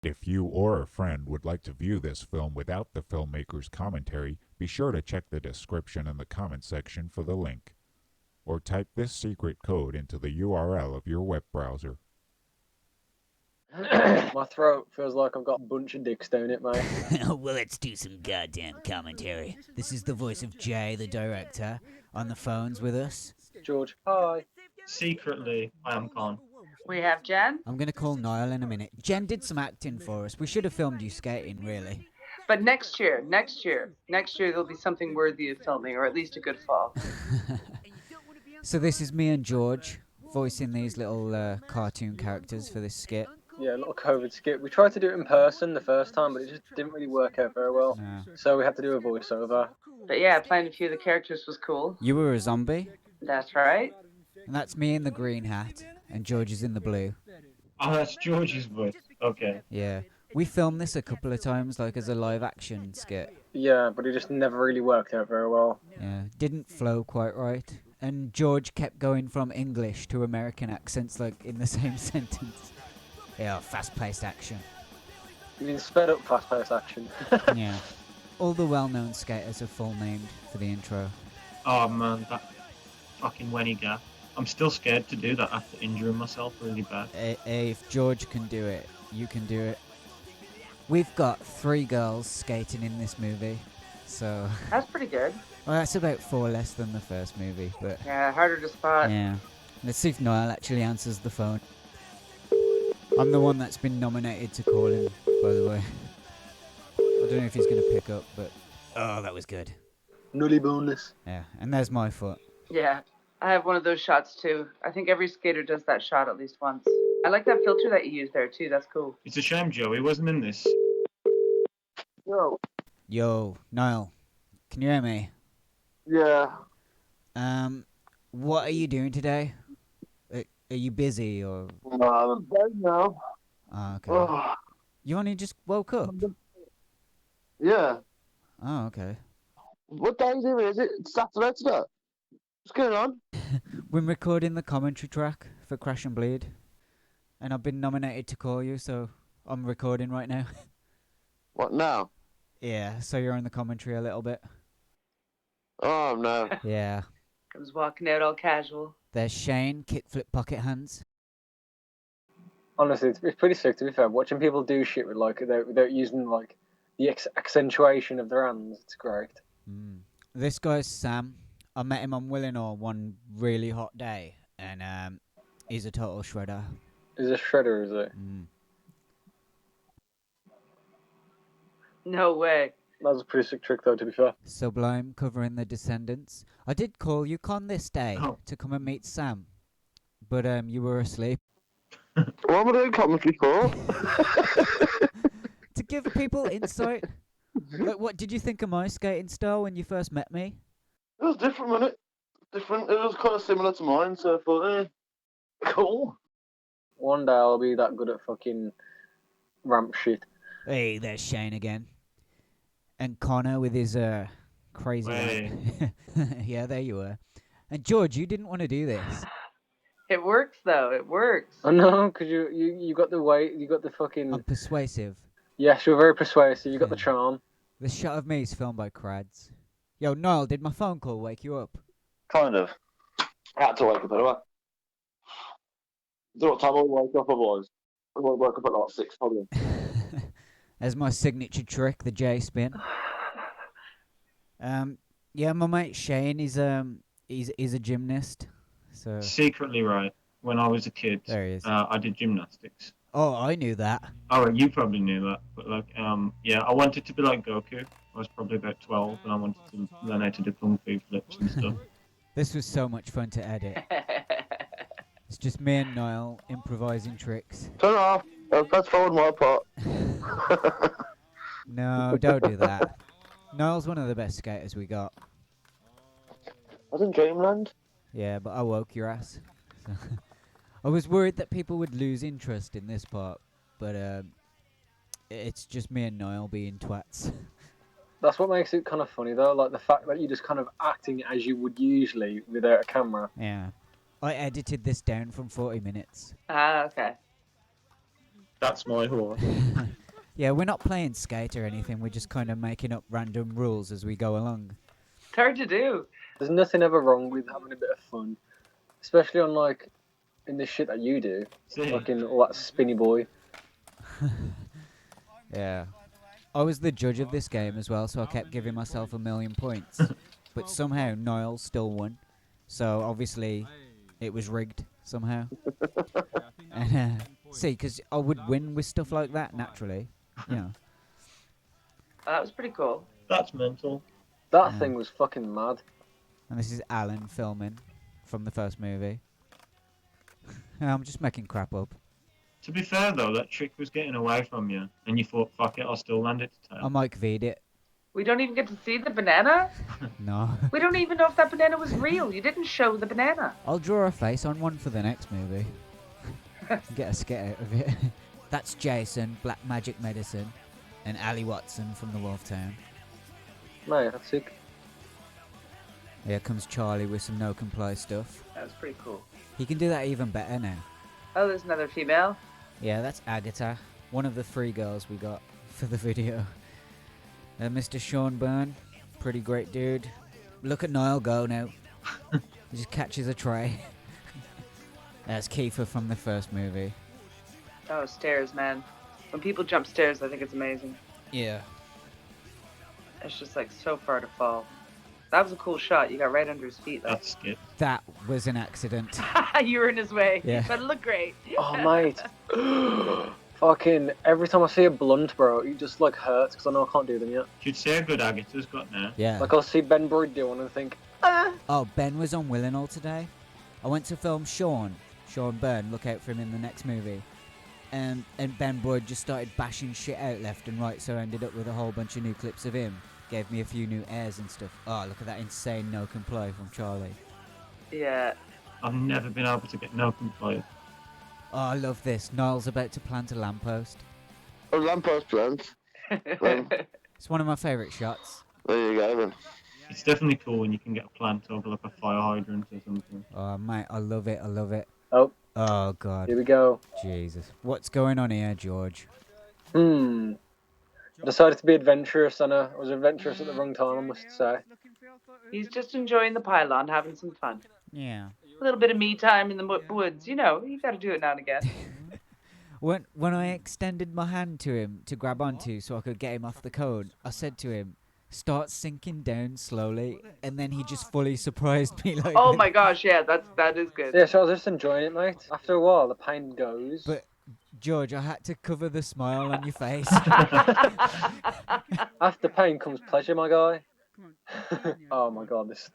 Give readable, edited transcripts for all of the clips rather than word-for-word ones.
If you or a friend would like to view this film without the filmmaker's commentary, be sure to check the description in the comment section for the link, or type this secret code into the URL of your web browser. My throat feels like I've got a bunch of dicks down it, mate. Well, let's do some goddamn commentary. This is the voice of Jay, the director, on the phones with us. George, hi. Secretly, I am Con. We have Jen. I'm going to call Niall in a minute. Jen did some acting for us. We should have filmed you skating, really. But next year there'll be something worthy of filming, or at least a good fall. So this is me and George voicing these little cartoon characters for this skit. Yeah, a little COVID skit. We tried to do it in person the first time, but it just didn't really work out very well. No. So we had to do a voiceover. But yeah, playing a few of the characters was cool. You were a zombie, That's right. and that's me in the green hat, and George is in the blue. Oh, that's George's voice. Okay. Yeah. We filmed this a couple of times, like as a live action skit. Yeah, but it just never really worked out very well. Yeah. Didn't flow quite right. And George kept going from English to American accents, like in the same sentence. Yeah, fast-paced action. You mean sped up fast-paced action? Yeah. All the well-known skaters are full named for the intro. Oh man, that fucking Wenny gap. I'm still scared to do that after injuring myself really bad. If George can do it, you can do it. We've got 3 girls skating in this movie, so... That's pretty good. Well, that's about 4 less than the first movie, but... Yeah, harder to spot. Yeah. Let's see if Niall actually answers the phone. I'm the one that's been nominated to call him, by the way. I don't know if he's going to pick up, but... Oh, that was good. Nully boneless. Yeah, and there's my foot. Yeah, I have one of those shots too. I think every skater does that shot at least once. I like that filter that you use there too. That's cool. It's a shame Joey wasn't in this. Yo. Yo, Niall, can you hear me? Yeah. What are you doing today? Are you busy, or... No, I'm in bed now. Oh, okay. Oh, You only just woke up? yeah. Oh, okay. What day is it? Is it Saturday today? What's going on? We're recording the commentary track for Crash and Bleed, and I've been nominated to call you, so I'm recording right now. What now? Yeah, so you're on the commentary a little bit. Oh, no. Yeah. Comes walking out all casual. There's Shane, kickflip pocket hands. Honestly, it's pretty sick, to be fair. Watching people do shit with, like, without using, like, the accentuation of their hands. It's great. This guy's Sam. I met him on Willenor one really hot day, and he's a total shredder. Is it Shredder, is it? No way. That was a pretty sick trick, though, to be fair. Sublime covering the Descendants. I did call you Con this day to come and meet Sam, but you were asleep. What am I doing commentary for? To give people insight. Like, what did you think of my skating style when you first met me? It was different, wasn't it? Different. It was kind of similar to mine, so I thought, cool. One day I'll be that good at fucking ramp shit. Hey, there's Shane again. And Connor with his crazy Hey. Yeah, there you were. And George, you didn't want to do this. It works though. It works. I know, because you got the weight, you got the fucking... I'm persuasive. Yes, you're very persuasive, you got the charm. The shot of me is filmed by Crads. Yo, Niall, did my phone call wake you up? Kind of. I had to wake up anyway. Do you know what time I woke up otherwise? I woke up at like 6 probably. As my signature trick, the J spin. Yeah, my mate Shane is he's a gymnast. So Secretly right. When I was a kid, there he is. I did gymnastics. Oh, I knew that. Oh, you probably knew that, but like, yeah, I wanted to be like Goku. I was probably about 12, and I wanted to learn how to do kung fu flips and stuff. This was so much fun to edit. It's just me and Niall improvising tricks. Turn it off. That's forward my part. No, don't do that. Niall's one of the best skaters we got. I was in Dreamland. Yeah, but I woke your ass. So I was worried that people would lose interest in this part, but it's just me and Niall being twats. That's what makes it kind of funny, though, like the fact that you're just kind of acting as you would usually without a camera. Yeah. I edited this down from 40 minutes. Ah, okay. That's my horse. Yeah, we're not playing skate or anything. We're just kind of making up random rules as we go along. It's hard to do. There's nothing ever wrong with having a bit of fun, especially on like in the shit that you do, See? fucking all that spinny boy. Yeah. I was the judge of this game as well, so I kept giving myself 1,000,000 points. But somehow Niall still won. So obviously it was rigged somehow. And see, because I would win with stuff like that naturally, you know. That was pretty cool. That's mental. That Yeah. thing was fucking mad. And this is Alan filming from the first movie. I'm just making crap up. To be fair though, that trick was getting away from you, and you thought, "Fuck it, I'll still land it to I tail." Mike V'd it. We don't even get to see the banana. No. We don't even know if that banana was real. You didn't show the banana. I'll draw a face on one for the next movie. Get a skit out of it. That's Jason, Black Magic Medicine, and Ali Watson from the Wolf Town. Mate, that's sick. Here comes Charlie with some no comply stuff. That was pretty cool. He can do that even better now. Oh, there's another female. Yeah, that's Agatha, one of the 3 girls we got for the video. Mr. Sean Byrne, pretty great dude. Look at Niall go now. He just catches a tray. That's Kiefer from the first movie. Oh, stairs, man. When people jump stairs, I think it's amazing. Yeah. It's just like so far to fall. That was a cool shot. You got right under his feet, though. That's skit. That was an accident. You were in his way. Yeah. But it looked great. Oh, mate. Fucking every time I see a blunt, bro, it just like hurts because I know I can't do them yet. You'd say a good Agatha's got now. Yeah. Like I'll see Ben Boyd do one and think, Oh, Ben was on Willenhall today. I went to film Sean Byrne, look out for him in the next movie. And Ben Boyd just started bashing shit out left and right, so I ended up with a whole bunch of new clips of him. Gave me a few new airs and stuff. Oh, look at that insane no comply from Charlie. Yeah. I've never been able to get no comply. Oh, I love this. Niall's about to plant a lamppost. A lamppost plant. Well, It's one of my favourite shots. there you go then. It's definitely cool when you can get a plant over like a fire hydrant or something. Oh, mate, I love it. I love it. oh, Oh, God. here we go. Jesus. What's going on here, George? I decided to be adventurous and I was adventurous at the wrong time, I must say. He's just enjoying the pylon, having some fun. Yeah. A little bit of me time in the woods. You know, you got to do it now and again. When I extended my hand to him to grab onto so I could get him off the cone, I said to him, start sinking down slowly, and then he just fully surprised me like Oh that. my gosh, yeah, that is good. Yeah, so I was just enjoying it, mate. After a while, the pain goes. But George, I had to cover the smile on your face. After pain comes pleasure, my guy. Oh my god, this.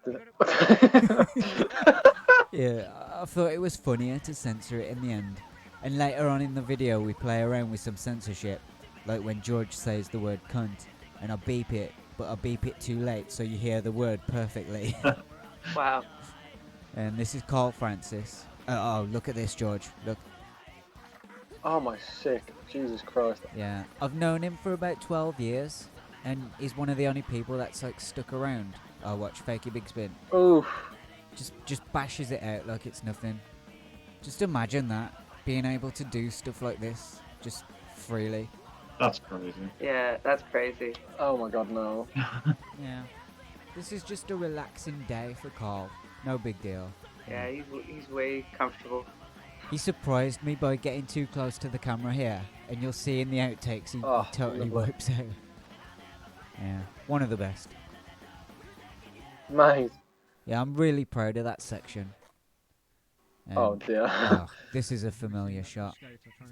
Yeah, I thought it was funnier to censor it in the end. And later on in the video, we play around with some censorship, like when George says the word cunt, and I beep it, but I beep it too late, so you hear the word perfectly. Wow. And this is Carl Francis. Oh, look at this, George. Look. Oh my sick. Jesus Christ. Yeah, I've known him for about 12 years, and he's one of the only people that's like stuck around. I watch Fakey Big Spin. Oof. Just bashes it out like it's nothing. Just imagine that, being able to do stuff like this, just freely. That's crazy. Yeah, that's crazy. Oh my god, no. Yeah. This is just a relaxing day for Carl. No big deal. Yeah, he's way comfortable. He surprised me by getting too close to the camera here, and you'll see in the outtakes he Oh, totally lovely. wipes out. Yeah, one of the best. Mate. Yeah, I'm really proud of that section. Oh dear. Oh, this is a familiar shot.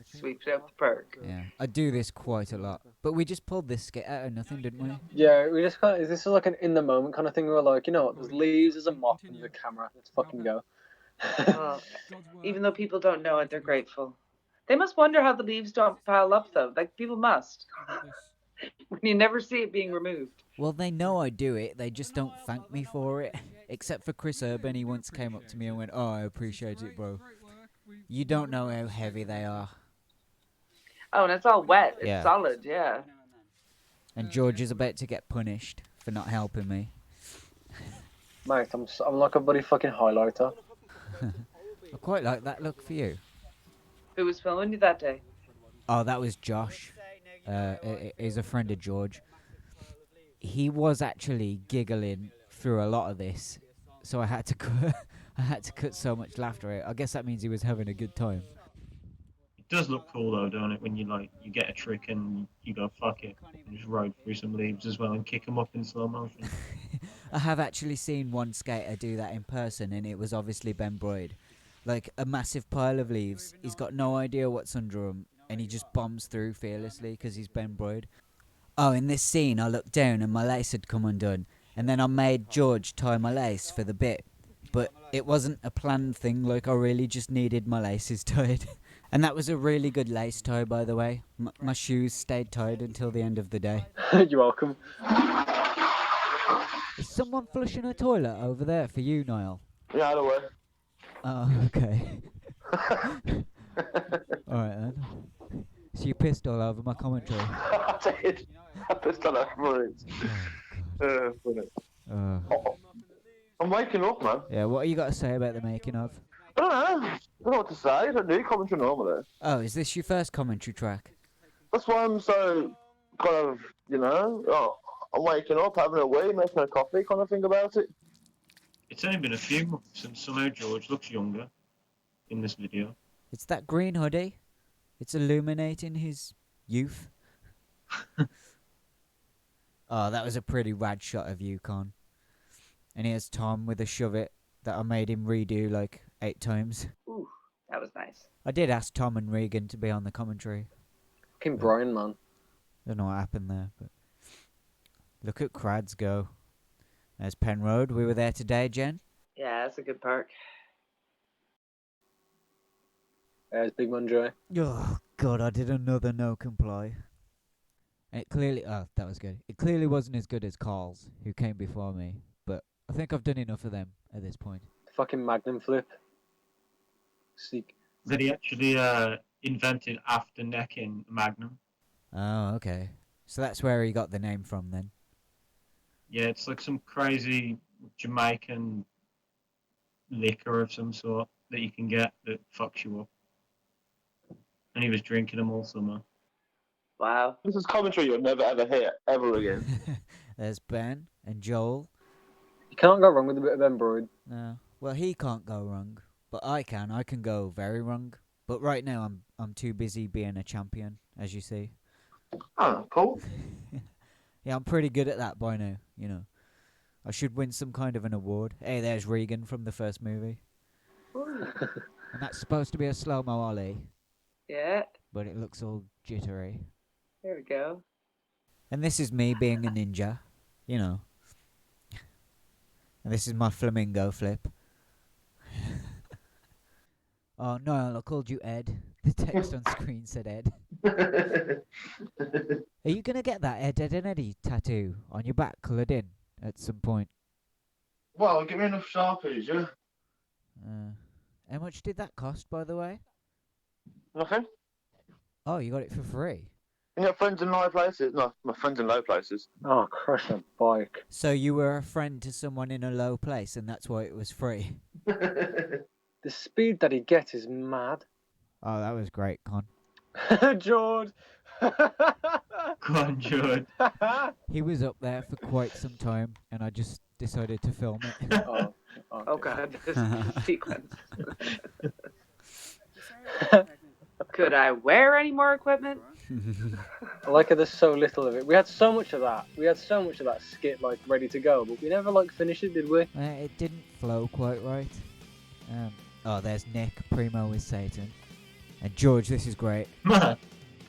Sweeps out the park. Yeah, I do this quite a lot. But we just pulled this skit out of nothing, didn't we? Yeah, we just kind of. This is like an in the moment kind of thing. We're like, you know what? There's leaves, there's a mop, and there's a camera. Let's fucking go. Well, even though people don't know it, they're grateful. They must wonder how the leaves don't pile up, though. Like, people must. When you never see it being removed. Well, they know I do it. They just don't thank me for it. Except for Chris Urban, he once came up to me and went, "Oh, I appreciate it, bro." You don't know how heavy they are. Oh, and it's all wet. It's Yeah. solid, yeah. And George is about to get punished for not helping me. Mate, I'm like a bloody fucking highlighter. I quite like that look for you. Who was filming you that day? Oh, that was Josh. He's a friend of George. He was actually giggling through a lot of this, so I had to cut so much laughter out. I guess that means he was having a good time. It does look cool though, don't it? When you get a trick and you go fuck it and just ride through some leaves as well and kick them up in slow motion. I have actually seen one skater do that in person, and it was obviously Ben Boyd. Like a massive pile of leaves. He's got no idea what's under him, and he just bombs through fearlessly because he's Ben Boyd. Oh, in this scene, I looked down and my lace had come undone, and then I made George tie my lace for the bit. But it wasn't a planned thing, like I really just needed my laces tied. And that was a really good lace tie, by the way. My shoes stayed tied until the end of the day. You're welcome. Is someone flushing a toilet over there for you, Niall? Yeah, out of the way. Oh, okay. Alright then. So you pissed all over my commentary. I did. I pissed on that words. Funny. I'm waking up, man. Yeah, what have you got to say about the making of? I don't know. I don't know what to say. I don't do commentary normally. Oh, is this your first commentary track? That's why I'm so kind of, I'm waking up, having a wee, making a coffee, kind of think about it. It's only been a few months and somehow George looks younger in this video. It's that green hoodie. It's illuminating his youth. Oh, that was a pretty rad shot of Yukon. And here's Tom with a shove it that I made him redo like 8 times. Ooh, that was nice. I did ask Tom and Regan to be on the commentary. Fucking Brian, man. Don't know what happened there, but look at Crads go. There's Penroad. We were there today, Jen. Yeah, that's a good park. There's Big Man Joy. Oh God, I did another no comply. And it clearly, that was good. It clearly wasn't as good as Carl's, who came before me. But I think I've done enough of them at this point. Fucking Magnum flip. Seek. That he actually invented after necking Magnum. Oh, okay. So that's where he got the name from then. Yeah, it's like some crazy Jamaican liquor of some sort that you can get that fucks you up. And he was drinking them all summer. Wow. This is commentary you'll never ever hear, ever again. There's Ben and Joel. You can't go wrong with a bit of Ben Broyd. No. Well, he can't go wrong. But I can. I can go very wrong. But right now I'm too busy being a champion, as you see. Oh, cool. Yeah, I'm pretty good at that by now, you know. I should win some kind of an award. Hey, there's Regan from the first movie. And that's supposed to be a slow-mo ollie, Yeah, but it looks all jittery. there we go. And this is me being a ninja, you know. And this is my flamingo flip. Oh, no, I called you Ed. The text on screen said Ed. Are you going to get that Ed, Ed and Eddie tattoo on your back coloured in at some point? Well, give me enough Sharpies, yeah? How much did that cost, by the way? Nothing? Oh, you got it for free. You got friends in high places? No, my friends in low places. Oh, crush a bike. So you were a friend to someone in a low place and that's why it was free? The speed that he gets is mad. Oh, that was great, Con. George! Go on, George. He was up there for quite some time and I just decided to film it. Oh, okay. Oh god, this sequence. Could I wear any more equipment? I like how there's so little of it. We had so much of that. We had so much of that skit like ready to go, but we never like finished it, did we? It didn't flow quite right. Oh, there's Nick, Primo with Satan. And George, this is great.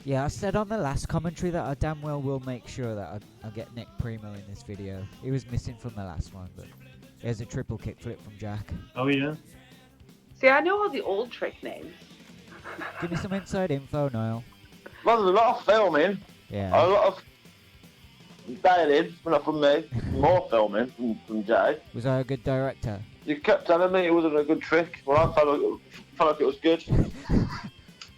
Yeah, I said on the last commentary that I damn well will make sure that I'll get Nick Primo in this video. He was missing from the last one, but here's a triple kickflip from Jack. Oh, yeah? See, I know all the old trick names. Give me some inside info, Niall. Well, there's a lot of filming. Yeah. A lot of dating, but not from me. More filming from Jay. Was I a good director? You kept telling me it wasn't a good trick. Well, I felt like it was good.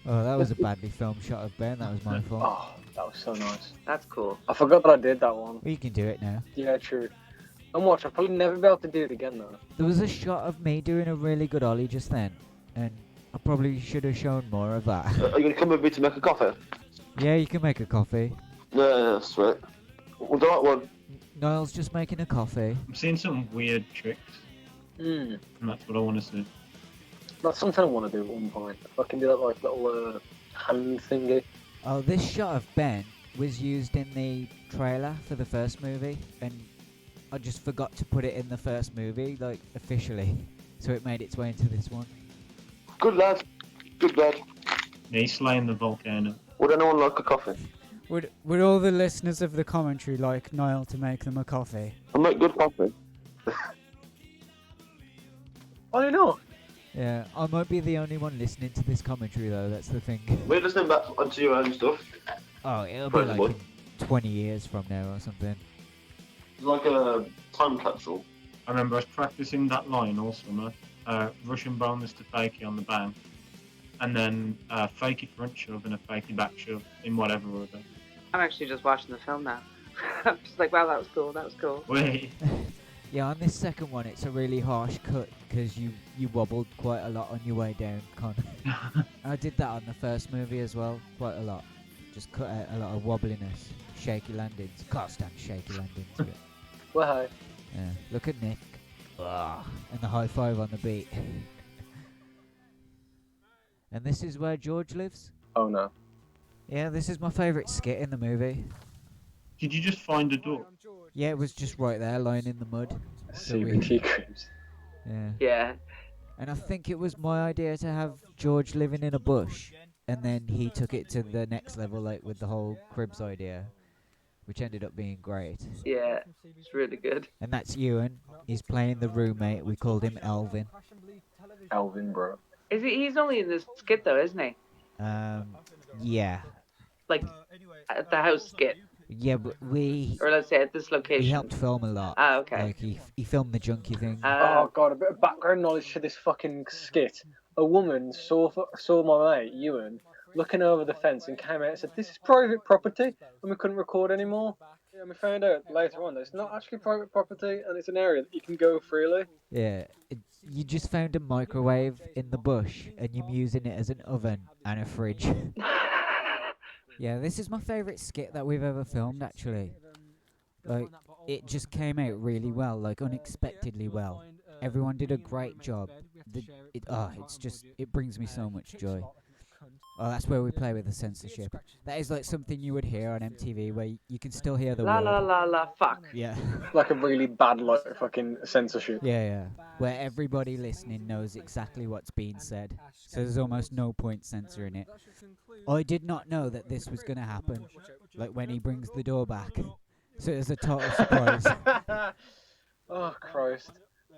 Oh, that was a badly filmed shot of Ben. That was my fault. Oh, that was so nice. That's cool. I forgot that I did that one. Well, you can do it now. Yeah, true. And watch, I'll probably never be able to do it again though. There was a shot of me doing a really good ollie just then, and I probably should have shown more of that. Are you gonna come with me to make a coffee? Yeah, you can make a coffee. Yeah, sweet. We'll do that one. Niall's just making a coffee. I'm seeing some weird tricks, Mm. and that's what I want to see. That's something I want to do at one point. If I can do that like little hand thingy. Oh, this shot of Ben was used in the trailer for the first movie, and I just forgot to put it in the first movie, like, officially. So it made its way into this one. Good lad. Good lad. Yeah, he's slaying the volcano. Would anyone like a coffee? Would all the listeners of the commentary like Niall to make them a coffee? I make good coffee. Why not? Yeah, I might be the only one listening to this commentary, though, that's the thing. We're listening back onto your own stuff. Oh, it'll be Praise like the in 20 years from now or something. It's like a time capsule. I remember I was practicing that line all summer. Russian bonus to fakie on the bang. And then fakie front shove and a fakie back shove in whatever order. I'm actually just watching the film now. I'm just like, wow, that was cool. That was cool. Wait. Yeah, on this second one, it's a really harsh cut because you wobbled quite a lot on your way down, Con. I did that on the first movie as well, quite a lot. Just cut out a lot of wobbliness, shaky landings. Can't stand shaky landings. But Well, yeah, look at Nick. Ugh, and the high five on the beat. And this is where George lives? oh no. Yeah, this is my favourite skit in the movie. Did you just find a door? Yeah, it was just right there, lying in the mud. So we- CBT creeps. Yeah. Yeah. And I think it was my idea to have George living in a bush, and then he took it to the next level, like with the whole cribs idea, which ended up being great. Yeah. It's really good. And that's Ewan. He's playing the roommate. We called him Elvin. Alvin, bro. Is he? He's only in this skit though, isn't he? Yeah. Like at the house skit, Yeah, but or let's say at this location. he helped film a lot. Ah, okay. Like, he filmed the junkie thing. Oh god, a bit of background knowledge to this fucking skit. A woman saw my mate, Ewan, looking over the fence and came out and said, "This is private property," and we couldn't record anymore. Yeah, and we found out later on that it's not actually private property and it's an area that you can go freely. Yeah. You just found a microwave in the bush, and you're using it as an oven and a fridge. Yeah, this is my favourite skit that we've ever filmed, actually. Like, it just came out really well, like, unexpectedly well. Everyone did a great job. It brings me so much joy. Oh, that's where we play with the censorship. That is like something you would hear on MTV, where you can still hear the La word. la la la fuck. Yeah. Like a really bad, like, fucking censorship. Yeah. Where everybody listening knows exactly what's being said. So there's almost no point censoring it. I did not know that this was going to happen. Like when he brings the door back. So it was a total surprise. Oh, Christ.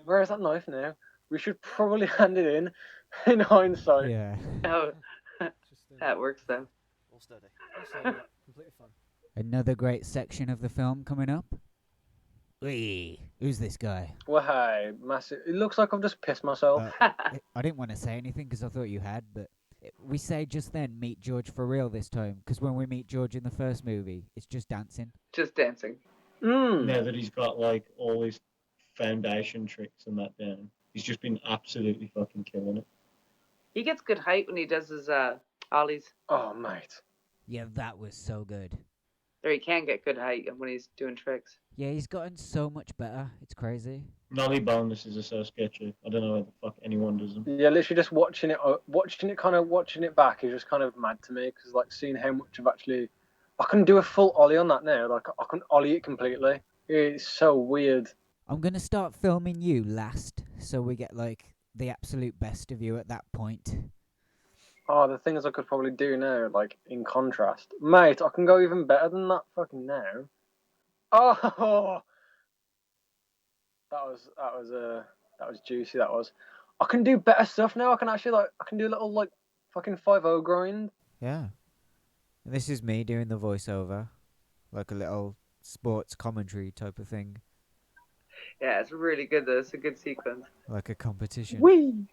Where is that knife now? We should probably hand it in hindsight. Yeah. Oh, that works though. Another great section of the film coming up. Wee, who's this guy? Well, hey, massive. It looks like I've just pissed myself. I didn't want to say anything because I thought you had, but we say just then meet George for real this time, because when we meet George in the first movie, it's just dancing. Just dancing. Now that he's got like all his foundation tricks and that down, he's just been absolutely fucking killing it. He gets good height when he does his ollies. Oh, mate. Yeah, that was so good. Or he can get good height when he's doing tricks. Yeah, he's gotten so much better. It's crazy. Nolly bonuses are so sketchy. I don't know how the fuck anyone does them. Yeah, literally just watching it back is just kind of mad to me, because like seeing how much I've actually, I can do a full ollie on that now. Like I can ollie it completely. It's so weird. I'm gonna start filming you last, so we get like the absolute best of you at that point. Oh, the things I could probably do now, like in contrast, mate, I can go even better than that fucking now. Oh, that was juicy. That was. I can do better stuff now. I can actually I can do a little like fucking 5-0 grind. Yeah. And this is me doing the voiceover, like a little sports commentary type of thing, Yeah, it's really good though. It's a good sequence. like a competition. Wee.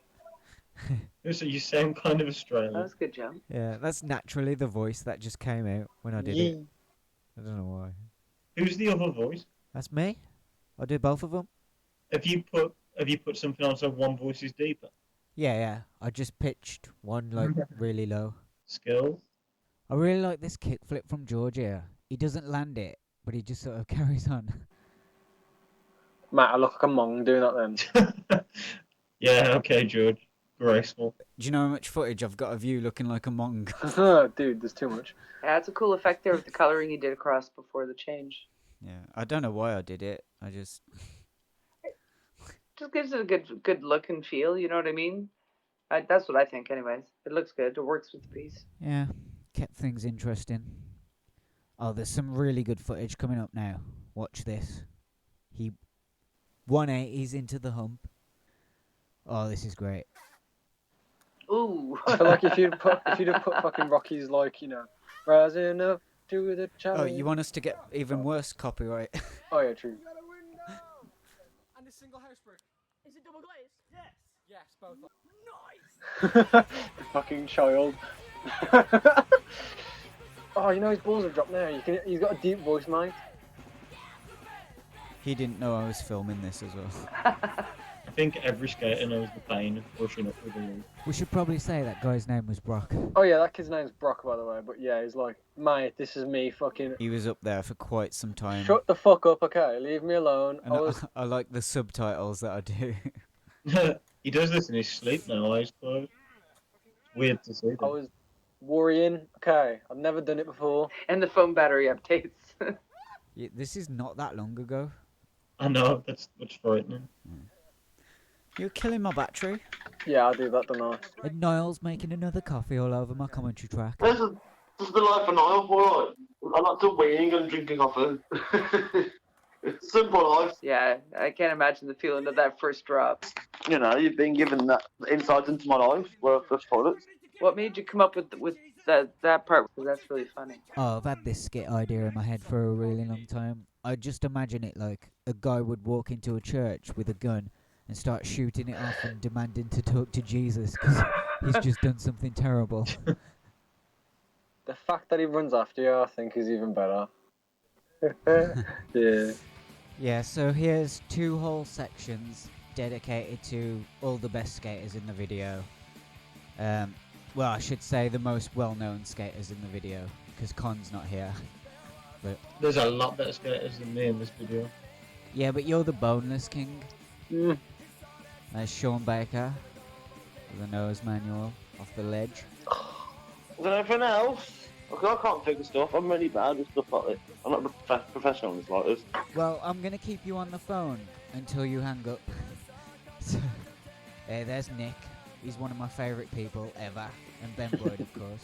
So you sound kind of That Australian. was a good job. Yeah, that's naturally the voice that just came out when I did it. I don't know why. Who's the other voice? That's me. I do both of them. Have you put something on so one voice is deeper? Yeah. I just pitched one like really low. Skills. I really like this kickflip from George here. He doesn't land it, but he just sort of carries on. Matt, I look like a mong doing that then. Yeah, okay, George. Graceful. Do you know how much footage I've got of you looking like a monk? Dude, there's too much. Yeah, it's a cool effect there with the colouring he did across before the change. Yeah, I don't know why I did it. I just Just gives it a good look and feel. You know what I mean? That's what I think, anyways. It looks good. It works with the piece. yeah kept things interesting. Oh, there's some really good footage coming up now. Watch this. He 180s into the hump. Oh, this is great. Ooh. I feel like if you'd have put fucking Rocky's like, you know, rising up to the Oh, challenge. you want us to get even worse copyright? Oh yeah, true. And a single house brick. Is it double glazed? Yes. Yes, both. Nice. Fucking child. Oh, you know his balls have dropped now. He's got a deep voice, mate. He didn't know I was filming this as well. I think every skater knows the pain of pushing up with the wall. We should probably say that guy's name was Brock. Oh yeah, that kid's name's Brock, by the way. But yeah, he's like, mate, this is me. Fucking He was up there for quite some time. shut the fuck up, okay? Leave me alone. And I was I like the subtitles that I do. He does this in his sleep now, I suppose. It's weird to see I that. was worrying. Okay, I've never done it before. And the phone battery updates. Yeah, this is not that long ago. I know, that's what's frightening. You're killing my battery. Yeah, I do that, don't I? And Niall's making another coffee all over my commentary track. This is the life of Niall, alright. I like to wing and drinking coffee. Simple life. Yeah, I can't imagine the feeling of that first drop. You know, you've been given that insight into my life where I first thought it. What made you come up with that part? Because that's really funny. Oh, I've had this skit idea in my head for a really long time. I just imagine it like a guy would walk into a church with a gun and start shooting it off and demanding to talk to Jesus because he's just done something terrible. The fact that he runs after you, I think, is even better. Yeah. Yeah, so here's 2 whole sections dedicated to all the best skaters in the video. Well, I should say the most well-known skaters in the video, because Con's not here. There's a lot better skaters than me in this video. Yeah, but you're the boneless king. Mm. There's Sean Baker with a nose manual off the ledge. Is there anything else? I can't figure stuff. I'm really bad with stuff like this. I'm not a professional in this like this. Well, I'm going to keep you on the phone until you hang up. So, there's Nick. He's one of my favourite people ever. And Ben Boyd, of course.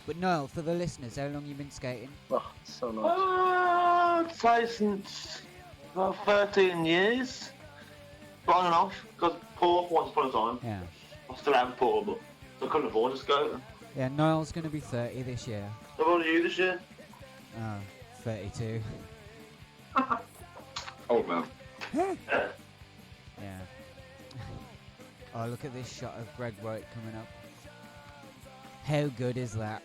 But Niall, for the listeners, how long you been skating? Oh, it's so nice. I'd say since about 13 years. On and off, because poor once upon a time. Yeah. I still am poor, but I couldn't afford to skate. Yeah, Niall's going to be 30 this year. How old are you this year? Oh, 32. Old man. Yeah. Oh, look at this shot of Greg Wright coming up. How good is that?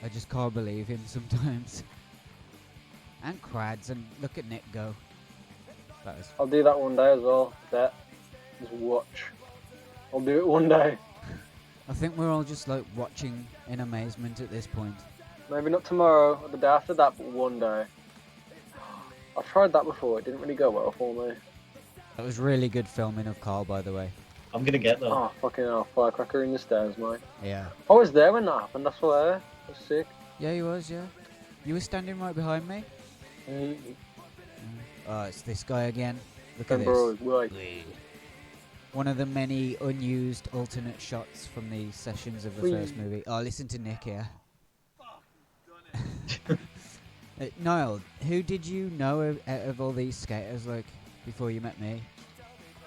I just can't believe him sometimes. And Crads, and look at Nick go. That was... I'll do that one day as well. Bet. Just watch. I'll do it one day. I think we're all just like watching in amazement at this point. Maybe not tomorrow or the day after that, but one day. I've tried that before. It didn't really go well for me. That was really good filming of Carl, by the way. I'm gonna get that. Oh, fucking hell. Firecracker in the stairs, mate. Yeah. I was there when that happened. I swear. It was sick. Yeah, you was, yeah. You were standing right behind me. Oh, it's this guy again. Look at Bro, this. right. One of the many unused alternate shots from the sessions of the Whee. first movie. Oh, listen to Nick here. Niall, who did you know out of all these skaters, like, before you met me?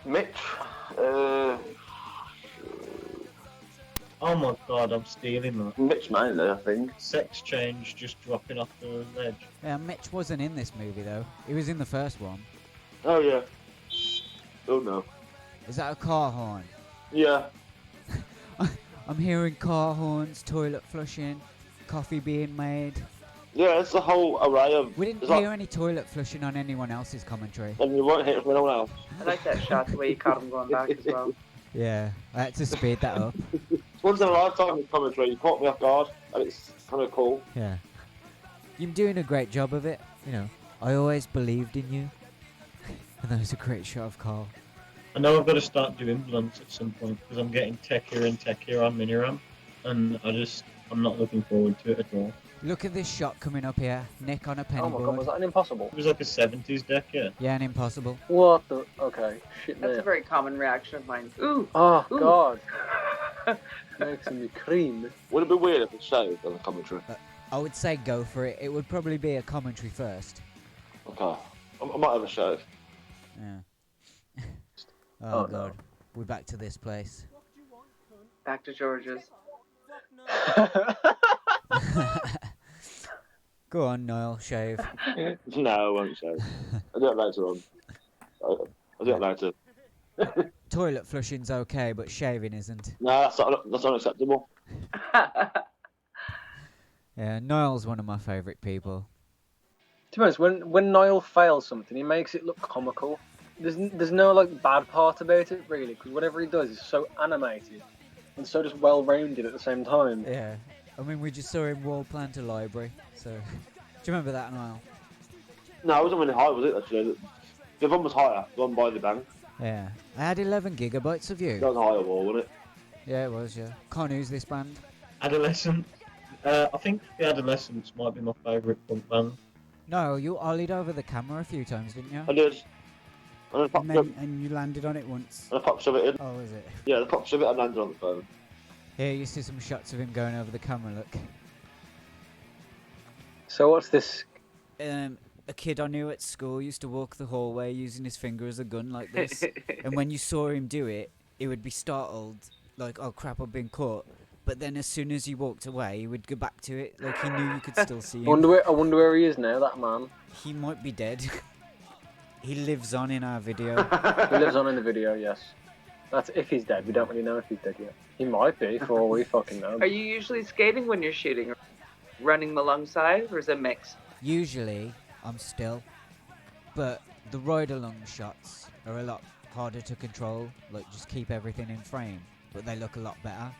Mitch. Oh my god, I'm stealing that. Mitch mainly, I think. Sex change just dropping off the ledge. Yeah, Mitch wasn't in this movie, though. He was in the first one. Oh, yeah. Oh, no. Is that a car horn? Yeah. I'm hearing car horns, toilet flushing, coffee being made. Yeah, it's a whole array of... We didn't it's hear like- any toilet flushing on anyone else's commentary. And you won't hear it from anyone else. I like that shot, the way you caught him going back as well. Yeah, I had to speed that up. It's once in a lifetime in commentary. You caught me off guard, and it's kind of cool. Yeah. You're doing a great job of it. You know, I always believed in you. And that was a great shot of Carl. I know I've got to start doing blunts at some point because I'm getting techier and techier on mini-ram, and I'm not looking forward to it at all. Look at this shot coming up here. Nick on a penny Oh my god, board. was that an impossible? It was like a 70s deck, yeah. Yeah, an impossible. What the? Okay, shit. That's a There. very common reaction of mine. Ooh. Oh Ooh. god, making me cream. Would it be weird if it's shaved on the commentary? I would say go for it. It would probably be a commentary first. Okay. I might have a shave. Yeah. Oh, Oh god. We're back to this place. Back to George's. Go on, Niall, shave. No, I won't shave. I'll do it later on. I'll do it later. Toilet flushing's okay, but shaving isn't. No, that's unacceptable. Yeah, Niall's one of my favourite people. To be honest, when Niall fails something, he makes it look comical. There's no like bad part about it really, because whatever he does is so animated and so just well-rounded at the same time. Yeah. I mean, we just saw him wall plant a library, so... Do you remember that, Niall? No, it wasn't really high, was it, actually? The other one was higher, the one by the bank. Yeah. I had 11 gigabytes of you. That was a higher wall, wasn't it? Yeah, it was, yeah. Can't use this band. Adolescent. I think the Adolescents might be my favourite punk band. No, you ollied over the camera a few times, didn't you? I did. And And you landed on it once. I popped shove it in. Oh, was it? Yeah, the pop shove it and landed on the phone. Here, you see some shots of him going over the camera, look. So what's this? A kid I knew at school used to walk the hallway using his finger as a gun like this. And when you saw him do it, he would be startled, like, oh crap, I've been caught. But then as soon as he walked away, he would go back to it, like he knew you could still see him. I wonder where he is now, that man. He might be dead. He lives on in our video. He lives on in the video, yes. That's if he's dead. We don't really know if he's dead yet. He might be, for all we fucking know. Are you usually skating when you're shooting? Running alongside, or is it mixed? Usually, I'm still. But the ride-along shots are a lot harder to control, like just keep everything in frame. But they look a lot better.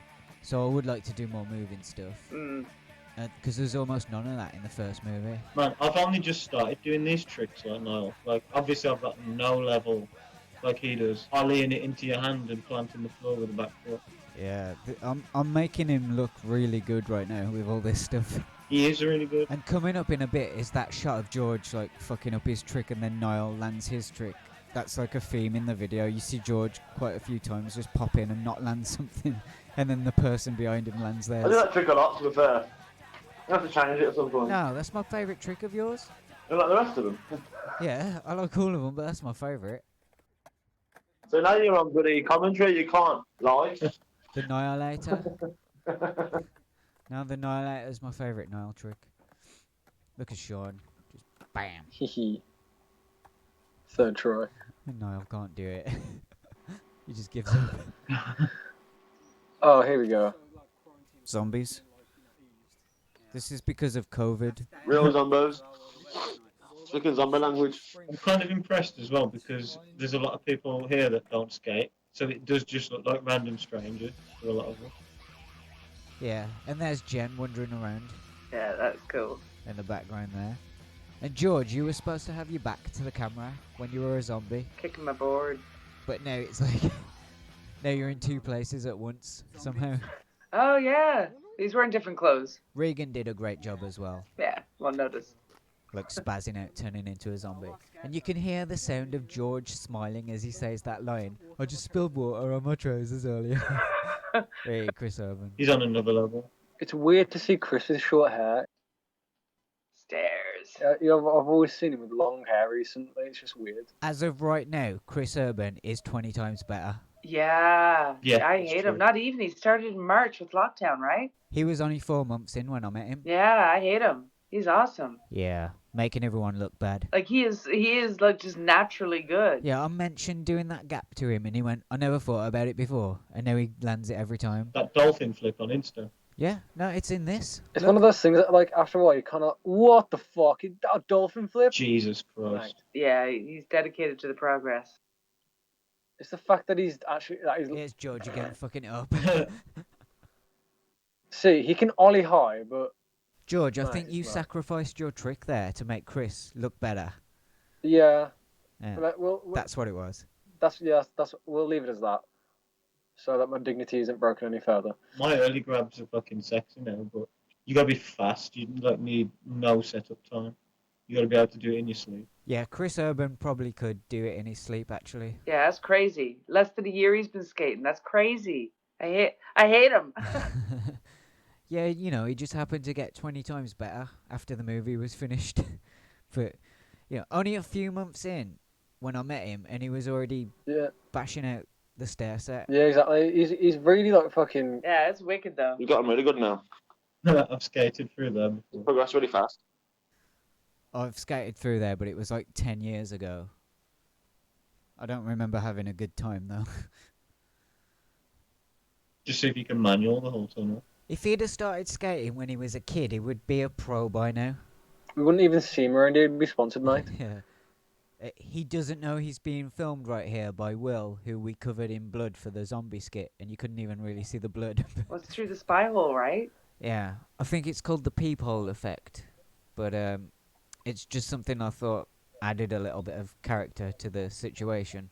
So I would like to do more moving stuff. Because there's almost none of that in the first movie. Man, I've only just started doing these tricks like Niall. Like, obviously I've got no level like he does. Ollieing it into your hand and planting the floor with the back foot. Yeah, I'm making him look really good right now with all this stuff. He is really good. And coming up in a bit is that shot of George like fucking up his trick and then Niall lands his trick. That's like a theme in the video. You see George quite a few times just pop in and not land something, and then the person behind him lands theirs. I do that trick a lot, to be fair. You have to change it at some point. No, that's my favourite trick of yours. You like the rest of them? Yeah, I like all of them, but that's my favourite. So now you're on bloody commentary, you can't lie. The Nihilator. Now the Nihilator is my favourite Niall trick. Look at Sean. Just bam. Hehe. Third try. Niall can't do it. He just gives up. Oh, here we go. Zombies. This is because of COVID. Real zombies. Speaking zombie language. I'm kind of impressed as well because there's a lot of people here that don't skate. So it does just look like random strangers for a lot of them. Yeah, and there's Jenn wandering around Yeah, that's cool. in the background there. And George, you were supposed to have your back to the camera when you were a zombie, Kicking my board. but now it's like now you're in two places at once somehow. Oh, yeah. He's wearing different clothes. Regan did a great job as well, Yeah, well noticed. like spazzing out, turning into a zombie. And you can hear the sound of George smiling as he says that line. I just spilled water on my trousers earlier. Hey, Chris Urban. He's on another level. It's weird to see Chris with short hair. Stairs. I've always seen him with long hair recently. It's just weird. As of right now, Chris Urban is 20 times better. Yeah. Yeah, I that's hate true. him. Not even. He started in March with lockdown, right? He was only 4 months in when I met him. Yeah, I hate him. He's awesome. Yeah, making everyone look bad. Like he is like just naturally good. Yeah, I mentioned doing that gap to him and he went, I never thought about it before. And now he lands it every time. That dolphin flip on Insta. Yeah, no, it's in this. It's Look. one of those things that, like, after a while, you kind of, what the fuck? Is that a dolphin flip? Jesus Christ. Right. Yeah, he's dedicated to the progress. It's the fact that he's actually Here's George again, fucking it up. See, he can ollie high, but George, I Right, think you right. sacrificed your trick there to make Chris look better. yeah, Yeah, like, well, that's what it was. that's we'll leave it as that, so that my dignity isn't broken any further. My early grabs are fucking sexy now, but you gotta be fast. You like need no setup time. You gotta be able to do it in your sleep. Yeah, Chris Urban probably could do it in his sleep, actually. Yeah, that's crazy. Less than a year he's been skating. That's crazy. I hate him. Yeah, you know, he just happened to get 20 times better after the movie was finished. But, you know, only a few months in when I met him, and he was already Yeah, bashing out the stair set. yeah, exactly. He's really like fucking. Yeah, it's wicked though. You got him really good now. I've skated through them before. Progress really fast. I've skated through there, but it was like 10 years ago. I don't remember having a good time, though. Just see if you can manual the whole tunnel. If he'd have started skating when he was a kid, he would be a pro by now. We wouldn't even see him around here. He'd be sponsored, mate. Yeah. He doesn't know he's being filmed right here by Will, who we covered in blood for the zombie skit, and you couldn't even really see the blood. Well, it's through the spy hole, right? Yeah, I think it's called the peephole effect, but it's just something I thought added a little bit of character to the situation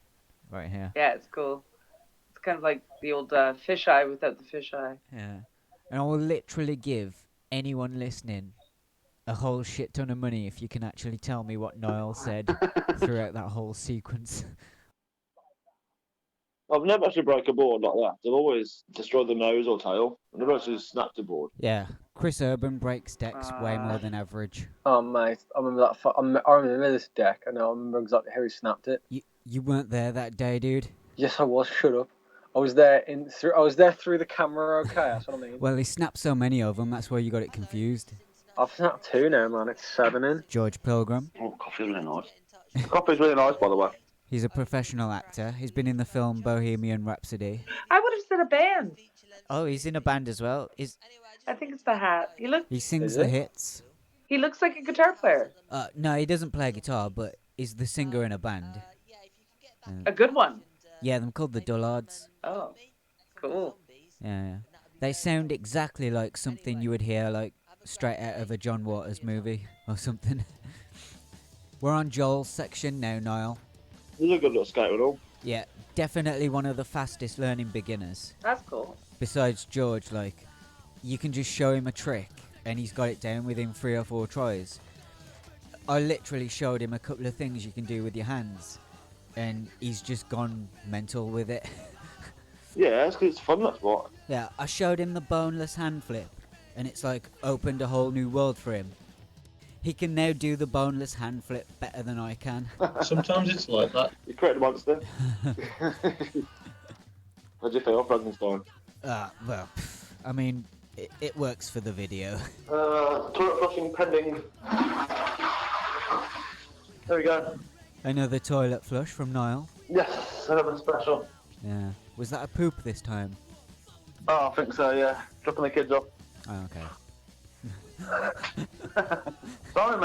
right here. Yeah, it's cool. It's kind of like the old fisheye without the fisheye. Yeah, and I will literally give anyone listening a whole shit ton of money if you can actually tell me what Niall said throughout that whole sequence. I've never actually broke a board like that. I've always destroyed the nose or tail. I've never actually snapped a board. Yeah, Chris Urban breaks decks way more than average. Oh mate, I remember that. I remember this deck. I remember exactly how he snapped it. You weren't there that day, dude. Yes, I was. Shut up. I was there I was there through the camera. Okay, that's what I mean. Well, he snapped so many of them, that's why you got it confused. I've snapped 2 now, man. It's 7 in. George Pilgrim. Oh, coffee's really nice. Coffee's really nice, by the way. He's a professional actor. He's been in the film Bohemian Rhapsody. I would have said a band. Oh, he's in a band as well. I think it's the hat. He sings Is the it? hits. He looks like a guitar player. No, he doesn't play guitar, but he's the singer in a band. A good one. Yeah, they're called the Dullards. Oh, cool. Yeah. They sound exactly like something you would hear, like, straight out of a John Waters movie or something. We're on Joel's section now, Niall. He's a good little skater and all. Yeah, definitely one of the fastest learning beginners. That's cool. Besides George, like, you can just show him a trick and he's got it down within 3 or 4 tries. I literally showed him a couple of things you can do with your hands and he's just gone mental with it. Yeah, it's 'cause it's fun, that's what. Yeah, I showed him the boneless hand flip and it's like opened a whole new world for him. He can now do the boneless hand flip better than I can. Sometimes it's like that. You created a monster. How'd you feel, Frankenstein? Well, I mean, it works for the video. Toilet flushing pending. There we go. Another toilet flush from Niall. Yes, another special. Yeah. Was that a poop this time? Oh, I think so, yeah. Dropping the kids off. Oh, okay. Sorry,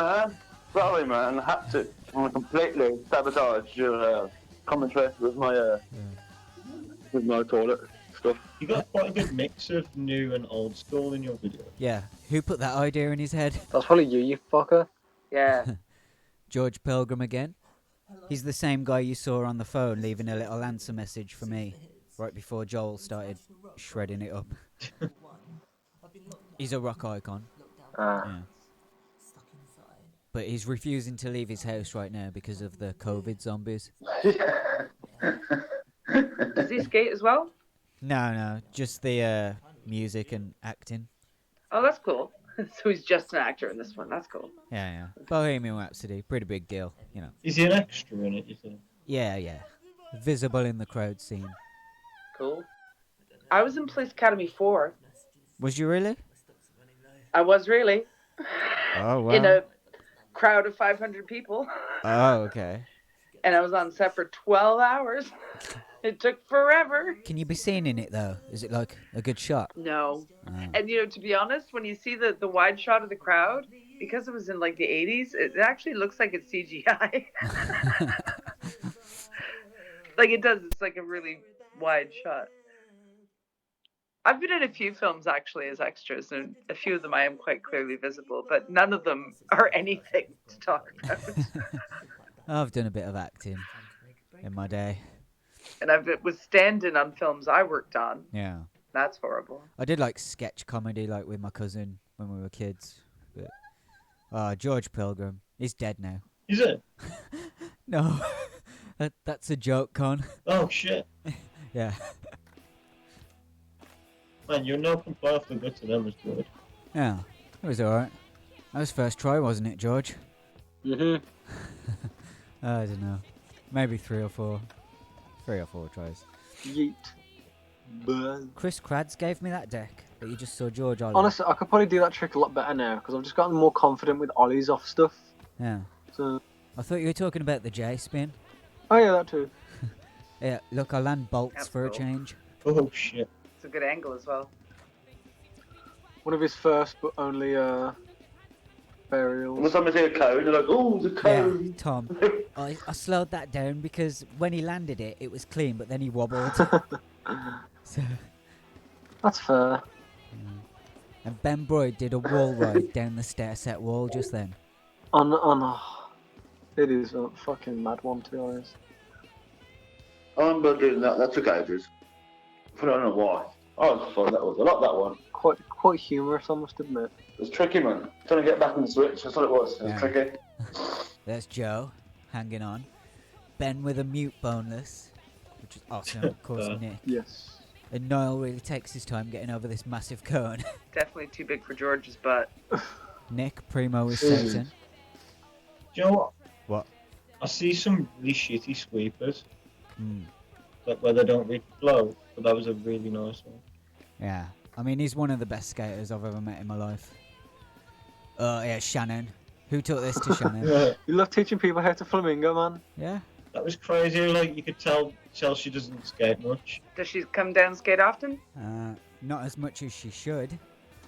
man. I had to. I'm completely sabotage your commentary with my toilet stuff. You got quite a good mix of new and old school in your video. Yeah. Who put that idea in his head? That's probably you fucker. Yeah. George Pilgrim again. He's the same guy you saw on the phone leaving a little answer message for me right before Joel started shredding it up. He's a rock icon. Yeah. But he's refusing to leave his house right now because of the COVID zombies. Does he skate as well? No, just the music and acting. Oh, that's cool. So he's just an actor in this one. That's cool. Yeah. Bohemian Rhapsody, pretty big deal, you know. Is he an extra in it, you think? Yeah. Visible in the crowd scene. Cool. I was in Police Academy 4. Was you really? I was really. Oh, wow. In a crowd of 500 people. Oh, okay. And I was on set for 12 hours. It took forever. Can you be seen in it, though? Is it, like, a good shot? No. Oh. And, to be honest, when you see the wide shot of the crowd, because it was in, like, the 80s, it actually looks like it's CGI. Like it does. It's like a really wide shot. I've been in a few films actually as extras, and a few of them I am quite clearly visible, but none of them are anything to talk about. I've done a bit of acting in my day. And I've was stand-in on films I worked on. Yeah. That's horrible. I did like sketch comedy like with my cousin when we were kids. But George Pilgrim. He's dead now. Is it? No. That's a joke, Con. Oh shit. Yeah. Man, you're no complaint off the good to them as good. Yeah. It was alright. That was first try, wasn't it, George? Mm-hmm. I don't know. Maybe 3 or 4. 3 or 4 tries. Yeet. Buzz. Chris Krads gave me that deck that you just saw George Ollie. Honestly, I could probably do that trick a lot better now because I've just gotten more confident with ollies off stuff. Yeah. So. I thought you were talking about the J spin. Oh yeah, that too. Yeah, look, I land bolts That's for a cool. change. Oh shit. It's a good angle as well. One of his first but only burials. When somebody see a cone, they're like, "Oh, the Yeah, cone." Tom. I slowed that down because when he landed it, it was clean, but then he wobbled. So, That's fair. and Ben Broyd did a wall ride down the stair set wall just then. It is a fucking mad one, to be honest. I remember doing that. That took ages. I don't know why. I was fun. That was a lot. That one. Quite humorous, I must admit. It was tricky, man. Trying to get back in the switch. That's what it was. It was Yeah. tricky. There's Joe, hanging on. Ben with a mute boneless, which is awesome. Of course, Nick. Yes. And Niall really takes his time getting over this massive cone. Definitely too big for George's butt. Nick, primo with Satan. Do you know what? What? I see some really shitty sweepers, Mm. like where they don't really flow, but that was a really nice one. Yeah. I mean, he's one of the best skaters I've ever met in my life. Oh, yeah, Shannon. Who taught this to Shannon? You love teaching people how to flamingo, man. Yeah. That was crazy. Like you could tell she doesn't skate much. Does she come down skate often? Not as much as she should.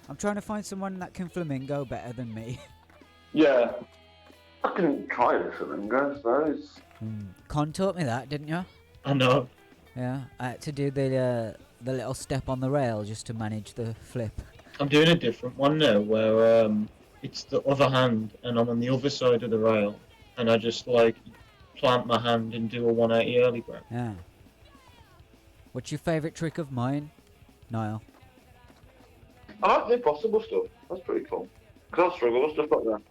I'm trying to find someone that can flamingo better than me. Yeah. I can try this flamingo, I suppose. Con taught me that, didn't you? I know. Yeah. I had to do the little step on the rail just to manage the flip. I'm doing a different one now where it's the other hand and I'm on the other side of the rail and I just like plant my hand and do a 180 early grab. Yeah. What's your favourite trick of mine, Niall? I like the impossible stuff. That's pretty cool. Because I struggle with stuff like that.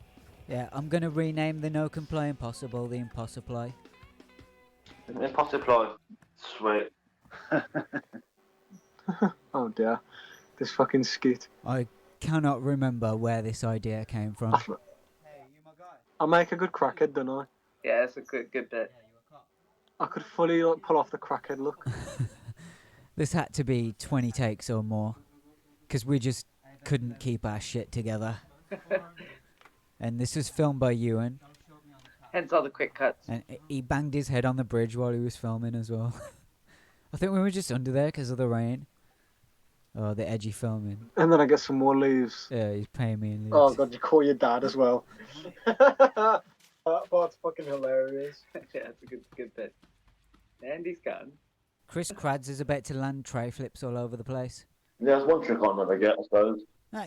Yeah, I'm going to rename the no comply impossible the impossiply. Impossible. Sweet. Oh dear. This fucking skit. I cannot remember where this idea came from. I make a good crackhead, don't I? Yeah, it's a good bit. I could fully like pull off the crackhead look. This had to be 20 takes or more, because we just couldn't keep our shit together. And this was filmed by Ewan, Hence all the quick cuts. and he banged his head on the bridge while he was filming as well. I think we were just under there because of the rain. Oh, the edgy filming. And then I get some more leaves. Yeah, he's paying me in leaves. Oh god, you call your dad as well. That part's fucking hilarious. Yeah, it's a good bit. And he's gone. Chris Krads is about to land tray flips all over the place. Yeah, that's one trick I'll never get, I suppose.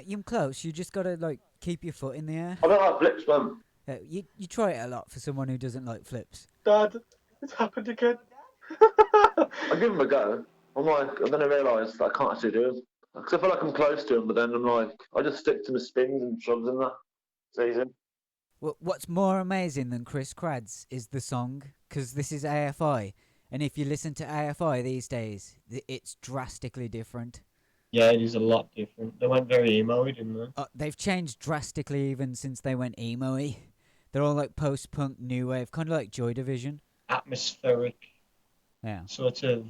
You're close. You just gotta like keep your foot in the air. I don't like flips, man. You try it a lot for someone who doesn't like flips. Dad, it's happened again. I give them a go. I'm like, and then I realise that I can't actually do them. Because I feel like I'm close to them, but then I'm like, I just stick to my spins and shoves in there. It's easy. What's more amazing than Chris Krads is the song, because this is AFI, and if you listen to AFI these days, it's drastically different. Yeah, it is a lot different. They went very emo-y, didn't they? They've changed drastically even since they went emo-y. They're all like post-punk, new wave, kind of like Joy Division. Atmospheric, Yeah. sort of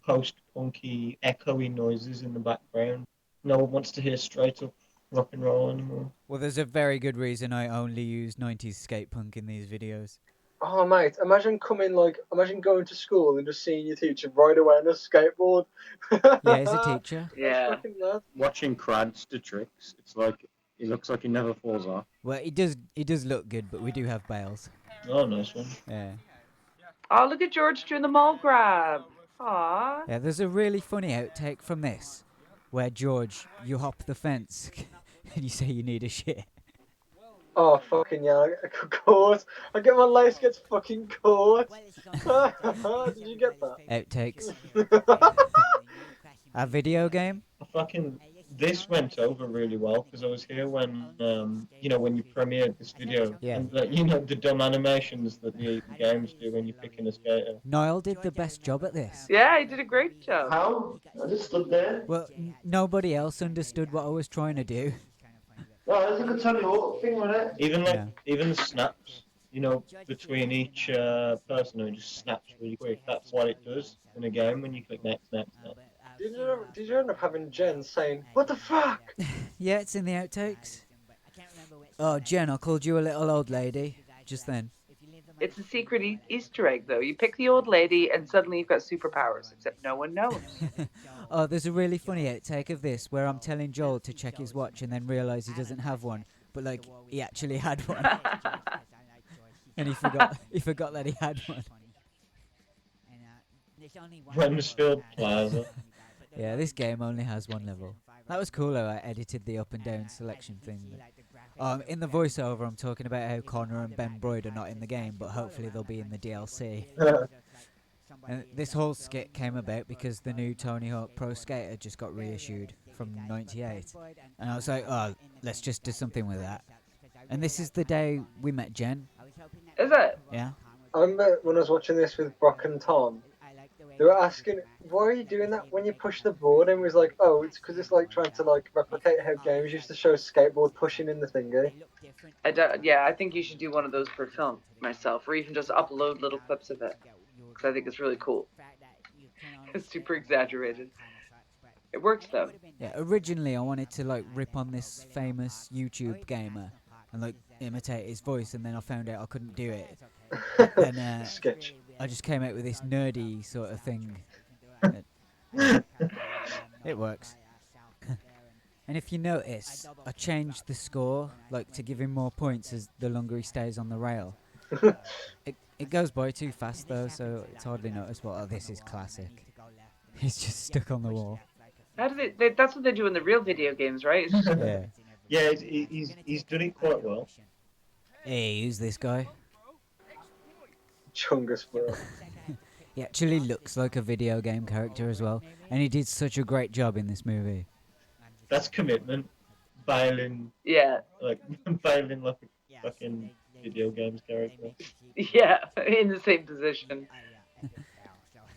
post-punky, echoey noises in the background. No one wants to hear straight-up rock and roll anymore. Well, there's a very good reason I only use 90s skate punk in these videos. Oh mate, imagine going to school and just seeing your teacher ride away on a skateboard. Yeah, he's a teacher. Yeah. That's fucking mad. Watching Krads do tricks, it's like, he looks like he never falls off. Well, he does look good, but we do have bails. Oh, nice one. Yeah. Oh, look at George doing the mall grab. Aw. Yeah, there's a really funny outtake from this, where George, you hop the fence, and you say you need a shit. Oh, fucking yeah, I got caught. I get my lace gets fucking caught. Did you get that? Outtakes. A video game? This went over really well because I was here when when you premiered this video, Yeah. and the dumb animations that the games do when you're picking a skater. Niall did the best job at this. Yeah, he did a great job. How? I just stood there. Well, nobody else understood what I was trying to do. No, it's like a Tony Hawk thing, wasn't it? Even the snaps, between each person who just snaps really quick. That's what it does in a game when you click next. Did you end up having Jen saying, "What the fuck"? Yeah, it's in the outtakes. Oh, Jen, I called you a little old lady just then. It's a secret Easter egg, though. You pick the old lady, and suddenly you've got superpowers, except no one knows. Oh, there's a really funny outtake of this where I'm telling Joel to check his watch and then realise he doesn't have one, but like he actually had one, and he forgot that he had one. Wednesfield Plaza. Yeah, this game only has one level. That was cool how I edited the up and down selection thing. In the voiceover, I'm talking about how Connor and Ben Broyd are not in the game, but hopefully they'll be in the DLC. And this whole skit came about because the new Tony Hawk Pro Skater just got reissued from '98. And I was like, oh, let's just do something with that. And this is the day we met Jen. Is it? Yeah. I remember when I was watching this with Brock and Tom, they were asking, "Why are you doing that when you push the board?" And we was like, "Oh, it's because it's like trying to like replicate how games used to show skateboard pushing in the thingy." I think you should do one of those per film myself, or even just upload little clips of it, because I think it's really cool. It's super exaggerated. It works though. Yeah. Originally, I wanted to like rip on this famous YouTube gamer and like imitate his voice, and then I found out I couldn't do it. And Sketch. I just came out with this nerdy sort of thing. It works. And if you notice, I changed the score, like to give him more points as the longer he stays on the rail. It goes by too fast though, so it's hardly noticeable. Oh, this is classic. He's just stuck on the wall. How do they that's what they do in the real video games, right? Yeah. Yeah, he's done it quite well. Hey, who's this guy? Chungus, bro. He actually looks like a video game character as well, and he did such a great job in this movie. That's commitment. Bailing Yeah. like a fucking video games character. Yeah, in the same position.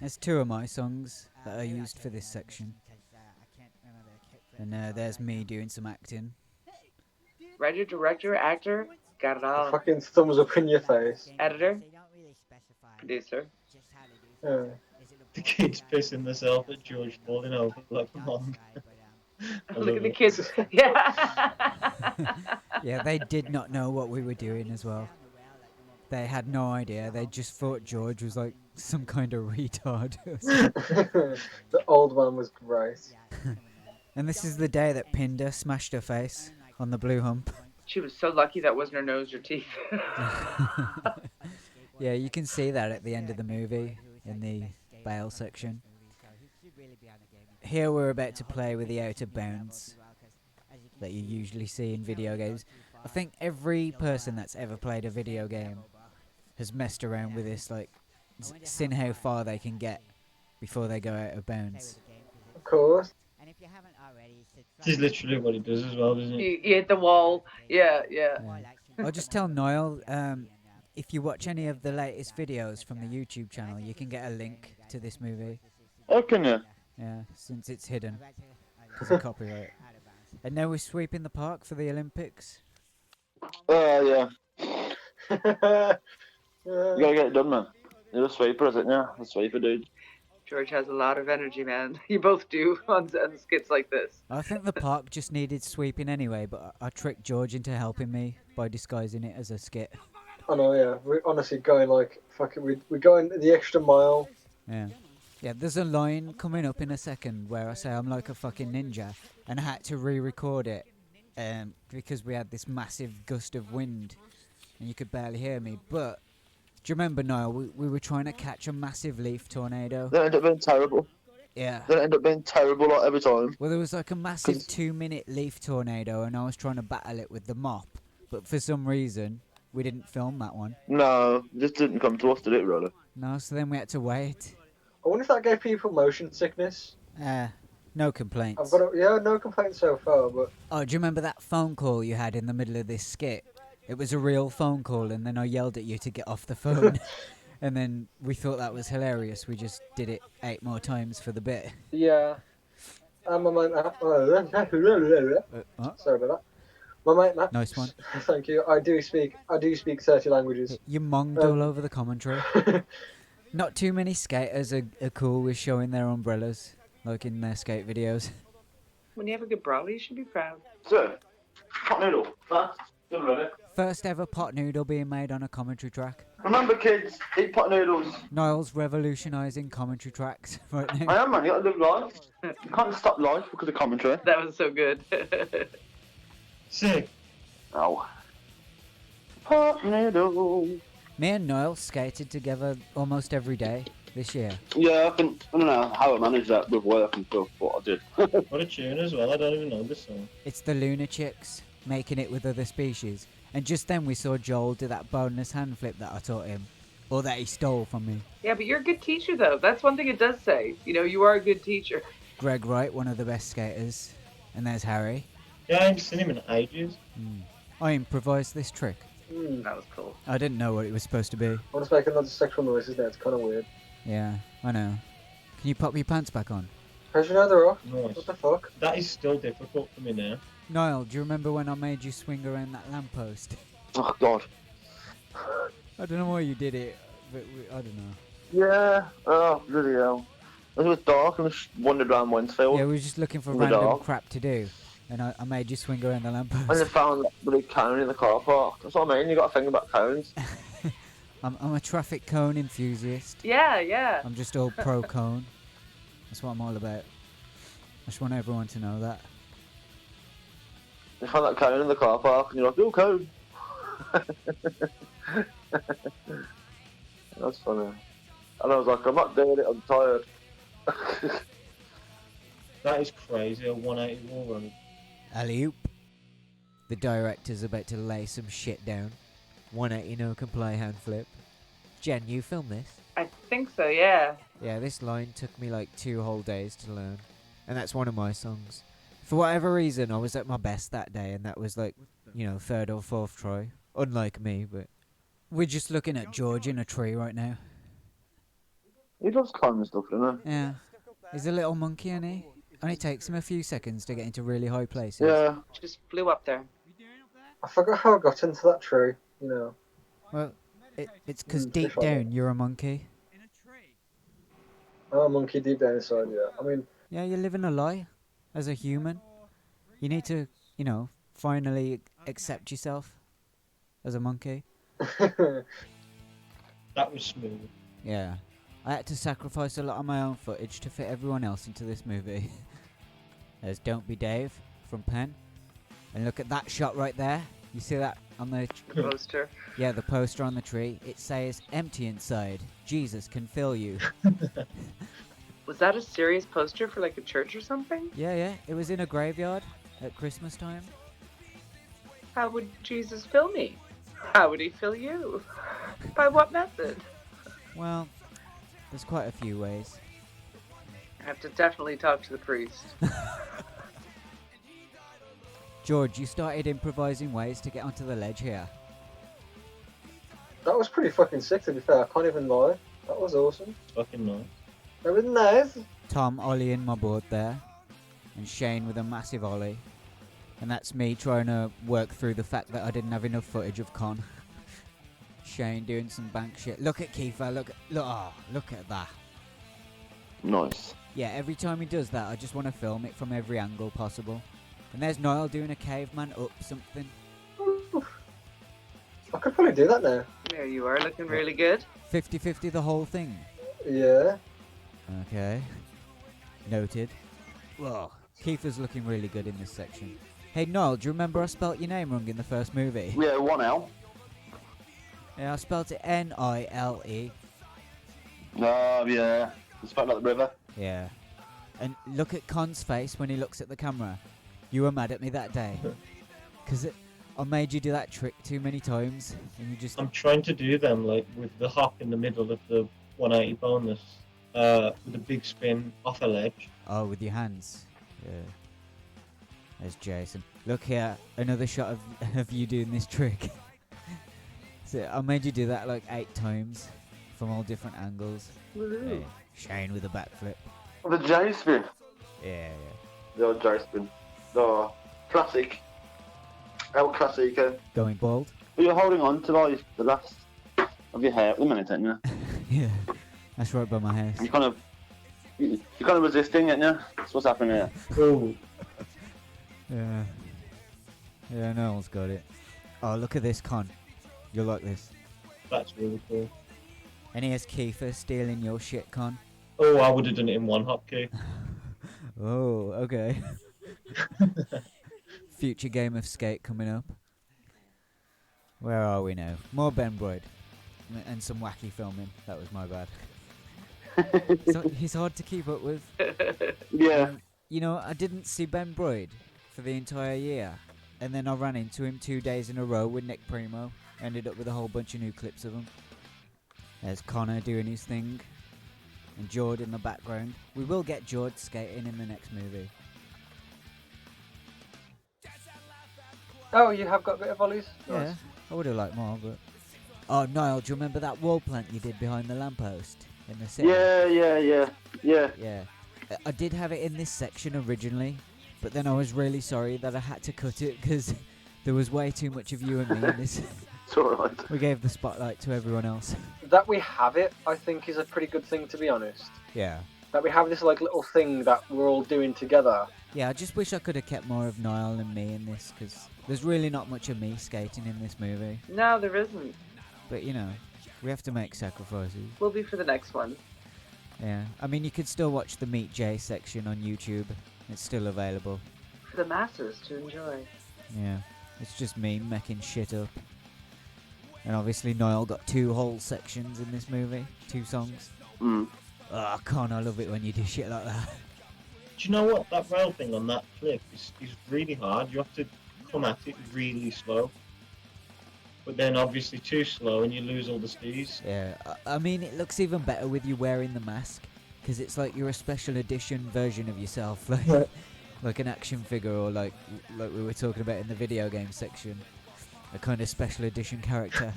There's two of my songs that I used for this section. And there's me doing some acting. Writer, director, actor, got it all. Fucking thumbs up in your face. Editor, producer. Yeah. The kid's pissing themselves at George falling over like a mom. Look at the kids. Yeah. Yeah, they did not know what we were doing as well. They had no idea. They just thought George was like some kind of retard. The old one was great. And this is the day that Pinder smashed her face on the blue hump. She was so lucky that wasn't her nose or teeth. Yeah, you can see that at the end of the movie in the bail section. Here we're about to play with the out of bounds that you usually see in video games. I think every person that's ever played a video game has messed around with this, like, seen how far they can get before they go out of bounds. Of course. This is literally what it does as well, doesn't it? You hit the wall. Yeah. I'll just tell Niall, if you watch any of the latest videos from the YouTube channel, you can get a link to this movie. Oh, can you? Yeah, since it's hidden because of copyright. And now we're sweeping the park for the Olympics. Yeah. You gotta get it done, man. You're a sweeper, isn't you? A sweeper, dude. George has a lot of energy, man. You both do on skits like this. I think the park just needed sweeping anyway, but I tricked George into helping me by disguising it as a skit. I know, yeah. We're honestly going like, fucking, we're going the extra mile. Yeah. Yeah, there's a line coming up in a second where I say I'm like a fucking ninja, and I had to re-record it because we had this massive gust of wind and you could barely hear me. But Do you remember, Niall? We were trying to catch a massive leaf tornado. They end up being terrible. Yeah. They end up being terrible like every time. Well, there was like a massive 'Cause- 2-minute leaf tornado, and I was trying to battle it with the mop. But for some reason, we didn't film that one. No, it just didn't come to us, did it, really? No, so then we had to wait. I wonder if that gave people motion sickness. No complaints. I've got no complaints so far, but Oh, do you remember that phone call you had in the middle of this skit? It was a real phone call, and then I yelled at you to get off the phone. And then we thought that was hilarious. We just did it 8 more times for the bit. yeah. And my mate, sorry about that. My mate Matt. Nice one. Thank you. I do speak 30 languages. You monged all over the commentary. Not too many skaters are cool with showing their umbrellas, like in their skate videos. When you have a good brawler, you should be proud. So, hot noodle. Huh? Good minute. First ever pot noodle being made on a commentary track. Remember, kids, eat pot noodles. Niall's revolutionising commentary tracks right I now. am, man. You gotta live life. You can't stop life because of commentary. That was so good. Sick. Ow. Pot noodle. Me and Niall skated together almost every day this year. Yeah, I don't know how I managed that with work and stuff, but I did. What a tune as well. I don't even know this song. It's the Lunar Chicks making it with other species. And just then we saw Joel do that boneless hand flip that I taught him. Or that he stole from me. Yeah, but you're a good teacher, though. That's one thing it does say. You know, you are a good teacher. Greg Wright, one of the best skaters. And there's Harry. Yeah, I haven't seen him in ages. I improvised this trick. That was cool. I didn't know what it was supposed to be. I want to make another sexual noises now. It's kind of weird. Yeah, I know. Can you pop your pants back on? How'd you know they're off? Nice. What the fuck? That is still difficult for me now. Niall, do you remember when I made you swing around that lamppost? Oh, God. I don't know why you did it, but I don't know. Yeah. Oh, bloody hell. It was dark and I just wandered around Wednesfield. Yeah, we were just looking for In the random dark. crap to do. And I made you swing around the And they lamppost. found that bloody cone in the car park. That's what I mean. You got to think about cones. I'm a traffic cone enthusiast. Yeah, yeah. I'm just all pro cone. That's what I'm all about. I just want everyone to know that. You found that cone in the car park and you're like, oh, cone. That's funny. And I was like, I'm not doing it, I'm tired. That is crazy. A 180 wall run. Alley-oop. The director's about to lay some shit down. 180 no comply hand flip. Jen, you filmed this? I think so, yeah. Yeah, this line took me like 2 whole days to learn. And that's one of my songs. For whatever reason, I was at my best that day, and that was like, 3rd or 4th try. Unlike me, but... We're just looking at George in a tree right now. He loves climbing stuff, doesn't he? Yeah. He's a little monkey, isn't he? Only takes him a few seconds to get into really high places. Yeah. Just flew up there. I forgot how I got into that tree. Well, it's because Mm, deep fish like down that. you're a monkey. I'm a monkey deep down inside, yeah. I mean, Yeah, you're living a lie as a human. You need to, finally accept yourself as a monkey. That was smooth. Yeah. I had to sacrifice a lot of my own footage to fit everyone else into this movie. There's Don't Be Dave from Penn. And look at that shot right there. You see that on the... Poster. Yeah, the poster on the tree. It says, empty inside. Jesus can fill you. Was that a serious poster for like a church or something? Yeah. It was in a graveyard at Christmas time. How would Jesus fill me? How would he fill you? By what method? Well, there's quite a few ways. I have to definitely talk to the priest. George, you started improvising ways to get onto the ledge here. that was pretty fucking sick, to be fair. I can't even lie. That was awesome. Fucking nice. That was nice. Tom ollieing my board there. And Shane with a massive ollie. And that's me trying to work through the fact that I didn't have enough footage of Con. Shane doing some bank shit. Look at Kiefer, look at that. Nice. Yeah, every time he does that, I just want to film it from every angle possible. And there's Niall doing a caveman up something. I could probably do that now. There you are, looking really good. 50-50 the whole thing. Yeah. Okay. Noted. Well, Kiefer's looking really good in this section. Hey Niall, do you remember I spelt your name wrong in the first movie? Yeah, 1L. Yeah, I spelled it Nile. Oh, yeah. It's about like the river. Yeah. And look at Con's face when he looks at the camera. You were mad at me that day. Because I made you do that trick too many times. And you just... I'm trying to do them like with the hop in the middle of the 180 bonus, with a big spin off a ledge. Oh, with your hands. Yeah. There's Jason. Look here, another shot of you doing this trick. So I made you do that like 8 times from all different angles. Hey, Shane with a backflip. The J spin. Yeah. The old J spin. Oh, classic. El Clasico. Going bald. But you're holding on to like the last of your hair at the minute, aren't you? Yeah, that's right by my house. You're kind of resisting, aren't you? That's what's happening here. Oh, Yeah, no one's got it. Oh, look at this, Con. You'll like this. that's really cool. And here's Kiefer stealing your shit, Con. Oh, I would have done it in one hop key. Oh, okay. Future game of skate coming up. Where are we now? More Ben Broyd. And some wacky filming. That was my bad. So he's hard to keep up with. Yeah. You know, I didn't see Ben Broyd for the entire year. And then I ran into him 2 days in a row with Nick Primo. Ended up with a whole bunch of new clips of him. There's Connor doing his thing. And Jord in the background. We will get Jord skating in the next movie. Oh, you have got a bit of volleys? Yeah, Nice. I would have liked more, but... Oh, Niall, do you remember that wall plant you did behind the lamppost in the city? Yeah. Yeah. I did have it in this section originally, but then I was really sorry that I had to cut it because there was way too much of you and me in this. It's alright. We gave the spotlight to everyone else. That we have it, I think, is a pretty good thing, to be honest. Yeah. That we have this like little thing that we're all doing together. Yeah, I just wish I could have kept more of Niall and me in this because there's really not much of me skating in this movie. No, there isn't. But, you know, we have to make sacrifices. Will be for the next one. Yeah. I mean, you could still watch the Meet Jay section on YouTube. It's still available. For the masses to enjoy. Yeah. It's just me making shit up. And obviously Niall got 2 whole sections in this movie. 2 songs. Mm. Oh, Con, I love it when you do shit like that. Do you know what? That rail thing on that flip is really hard. You have to come at it really slow. But then obviously too slow and you lose all the steez. Yeah, I mean, it looks even better with you wearing the mask. Because it's like you're a special edition version of yourself. Like an action figure or like we were talking about in the video game section. A kind of special edition character.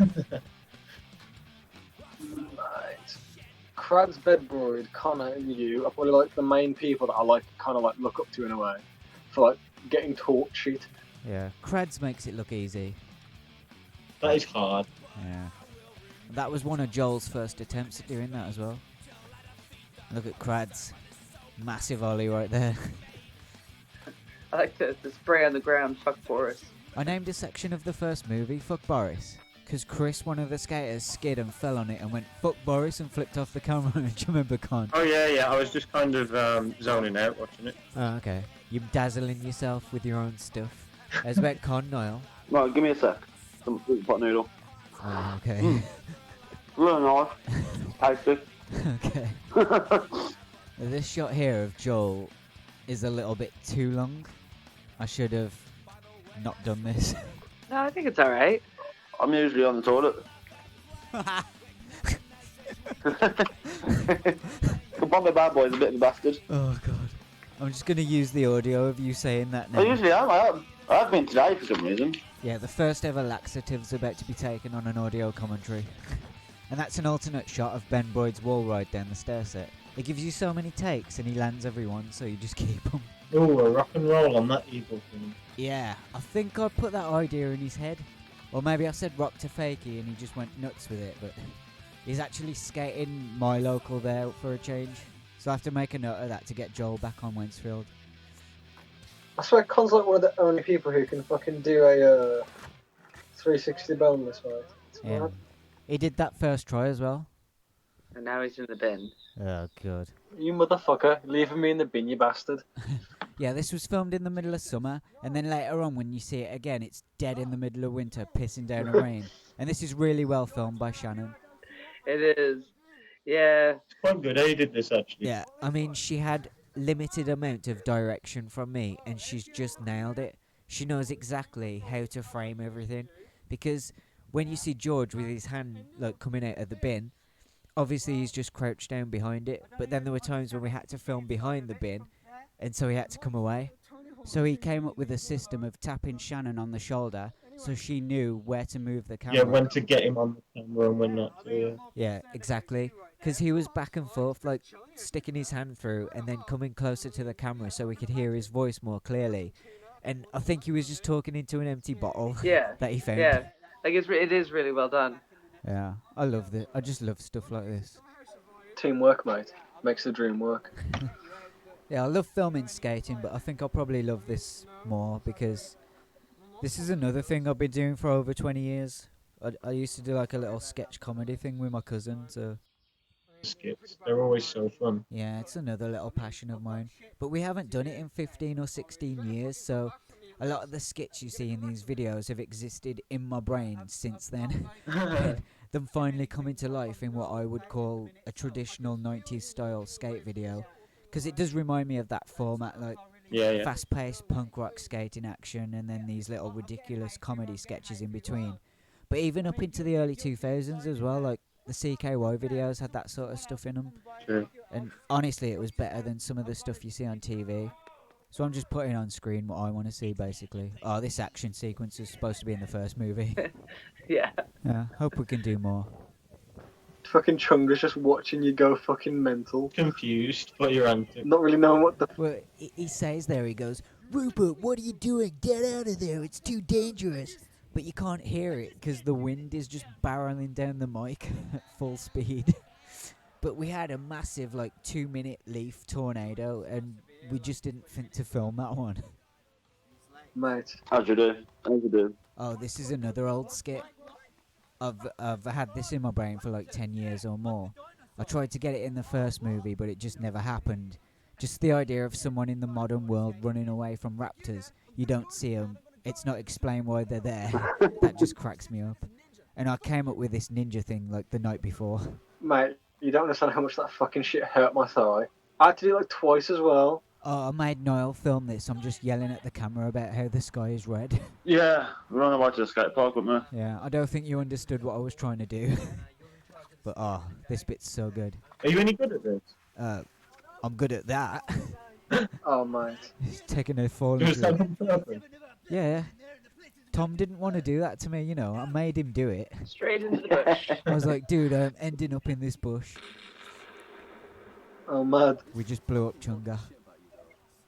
Right. Crad's Bedbroyd, Connor, and you are probably like the main people that I like kind of like look up to in a way. For like getting taught shit. Yeah. Crads makes it look easy. That is hard. Yeah. That was one of Joel's first attempts at doing that as well. Look at Crads. Massive ollie right there. I like the spray on the ground, fuck Boris. I named a section of the first movie Fuck Boris. Because Chris, one of the skaters, skid and fell on it and went fuck Boris and flipped off the camera. Do you remember, Con? Oh yeah, I was just kind of zoning out watching it. Oh, okay. You're dazzling yourself with your own stuff. As about Con, Niall. Right, give me a sec. Some pot noodle. Oh, okay. Really nice. Tasty. Okay. This shot here of Joel is a little bit too long. I should have not done this. No, I think it's alright. I'm usually on the toilet. Bobby Bad Boy's a bit of a bastard. Oh, God. I'm just going to use the audio of you saying that now. I usually am. I have been today for some reason. Yeah, the first ever laxative's about to be taken on an audio commentary. And that's an alternate shot of Ben Broyd's wall ride down the stair set. It gives you so many takes and he lands every one, so you just keep them. Oh, a rock and roll on that eagle thing. Yeah, I think I put that idea in his head. Or maybe I said rock to fakey and he just went nuts with it, but he's actually skating my local there for a change. So I have to make a note of that to get Joel back on Wentworth. I swear Con's like one of the only people who can fucking do a 360 boneless, right? It's Yeah. mad. He did that first try as well. And now he's in the bin. Oh, God. You motherfucker, leaving me in the bin, you bastard. Yeah, this was filmed in the middle of summer, and then later on when you see it again, it's dead in the middle of winter, pissing down a rain. And this is really well filmed by Shannon. It is. Yeah. It's quite good. He did this actually. Yeah, I mean, she had limited amount of direction from me, and she's just nailed it. She knows exactly how to frame everything, because when you see George with his hand like coming out of the bin, obviously he's just crouched down behind it. But then there were times when we had to film behind the bin, and so he had to come away. So he came up with a system of tapping Shannon on the shoulder, so she knew where to move the camera. Yeah, when to get him on the camera and when not to. Yeah. Yeah, exactly. Because he was back and forth, like sticking his hand through and then coming closer to the camera so we could hear his voice more clearly. And I think he was just talking into an empty bottle Yeah. that he found. Yeah. Like it is really well done. Yeah, I love this. I just love stuff like this. Teamwork, mate. Makes the dream work. Yeah, I love filming skating, but I think I'll probably love this more because this is another thing I've been doing for over 20 years. I used to do like a little sketch comedy thing with my cousin, so Skits. They're always so fun. yeah, it's another little passion of mine. But we haven't done it in 15 or 16 years, so a lot of the skits you see in these videos have existed in my brain since then. And them finally coming to life in what I would call a traditional 90s style skate video. Because it does remind me of that format, like Yeah. fast-paced punk rock skating action and then these little ridiculous comedy sketches in between. But even up into the early 2000s as well, like the CKY videos had that sort of stuff in them. True. And honestly, it was better than some of the stuff you see on TV. So I'm just putting on screen what I want to see, basically. Oh, this action sequence is supposed to be in the first movie. Yeah. Yeah, hope we can do more. Fucking Chunga's just watching you go fucking mental. Confused, but you're antic. Not really knowing what the Well, he says there, he goes, "Rupert, what are you doing? Get out of there, it's too dangerous." But you can't hear it because the wind is just barreling down the mic at full speed. But we had a massive, like, 2-minute leaf tornado, and we just didn't think to film that one. mate. How'd you do? Oh, this is another old skit. I've had this in my brain for like 10 years or more. I tried to get it in the first movie, but it just never happened. Just the idea of someone in the modern world running away from raptors. You don't see them. It's not explained why they're there. That just cracks me up. And I came up with this ninja thing like the night before. Mate, you don't understand how much that fucking shit hurt my thigh. I had to do it like twice as well. Oh, I made Niall film this. I'm just yelling at the camera about how the sky is red. Yeah, we're on the way to the skate park, weren't Yeah, I don't think you understood what I was trying to do. But oh, this bit's so good. Are you any good at this? I'm good at that. Oh, mate. He's taking a fall Was into that it. on purpose? Yeah. Tom didn't want to do that to me, you know. I made him do it. Straight into the bush. I was like, dude, I'm ending up in this bush. Oh, mad. We just blew up Chunga.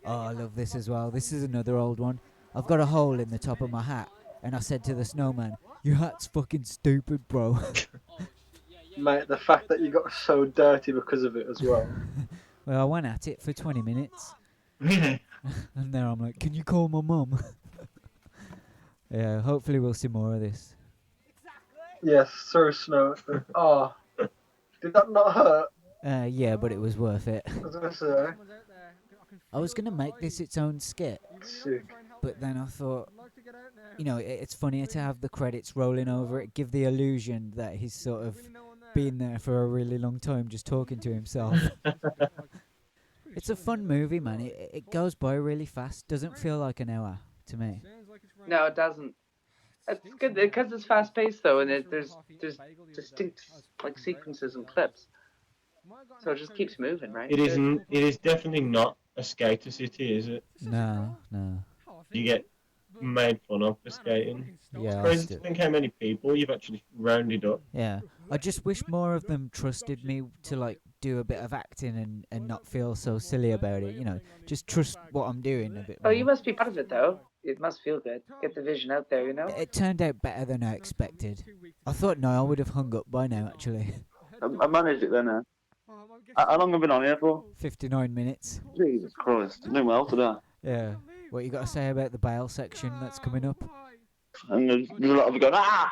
Oh, I love this as well. This is another old one. I've got a hole in the top of my hat, and I said to the snowman, "Your hat's fucking stupid, bro." Mate, the fact that you got so dirty because of it as well. Well, I went at it for 20 minutes, Really? and then I'm like, "Can you call my mum?" Yeah, hopefully we'll see more of this. Yes, throw snow. Oh, did that not hurt? Yeah, but it was worth it. I was gonna say. I was going to make this its own skit, Sick. but then I thought, you know, it's funnier to have the credits rolling over it, give the illusion that he's sort of been there for a really long time just talking to himself. It's a fun movie, man. It goes by really fast. Doesn't feel like an hour to me. No, it doesn't. It's good because it's fast paced though, and there's distinct like sequences and clips, so it just keeps moving, right? It isn't. It is definitely not a skater city, is it? No. You get made fun of for skating. Yeah, It's I crazy still- to think how many people you've actually rounded up. Yeah. I just wish more of them trusted me to, like, do a bit of acting and not feel so silly about it, you know. Just trust what I'm doing a bit Oh, more. you must be part of it though. It must feel good. Get the vision out there, you know. It turned out better than I expected. I thought Niall would have hung up by now, actually. I managed it then. How long have I been on here for? 59 minutes. Jesus Christ, doing well today. Yeah. What you got to say about the bail section that's coming up? And there's a lot of you going, oh,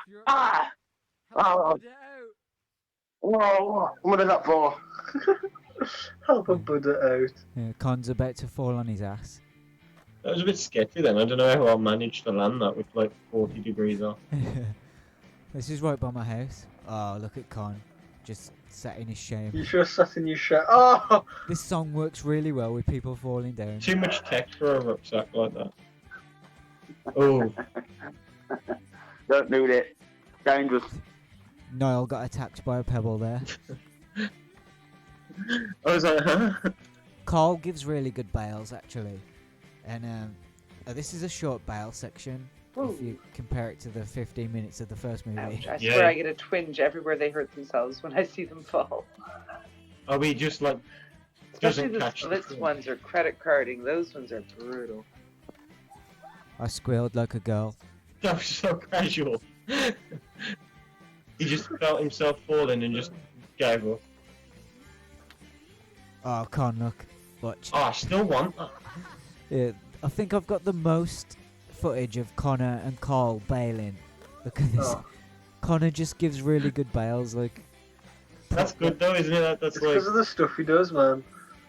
what is that for? Help a Buddha out. Yeah, Con's about to fall on his ass. That was a bit sketchy then. I don't know how I managed to land that with like 40 degrees off. This is right by my house. Oh, look at Con. Just sat in his shame. You just sat in your shit. Oh! This song works really well with people falling down. Too much text for a rucksack like that. Oh, Don't do that. Dangerous. Niall got attacked by a pebble there. I was like, huh? Carl gives really good bails, actually. And this is a short bail section. If you compare it to the 15 minutes of the first movie. Ouch, I Yeah. swear I get a twinge everywhere they hurt themselves when I see them fall. Are we just like Especially doesn't the catch the splits twinge? ones or credit carding. Those ones are brutal. I squealed like a girl. That was so casual. He just felt himself falling and just gave up. Oh, Con, look. Watch. Oh, I still want that. Yeah, I think I've got the most footage of Connor and Carl bailing. Look at this. Oh. Connor just gives really good bails, like. That's good though, isn't it? That's It's like. because of the stuff he does, man.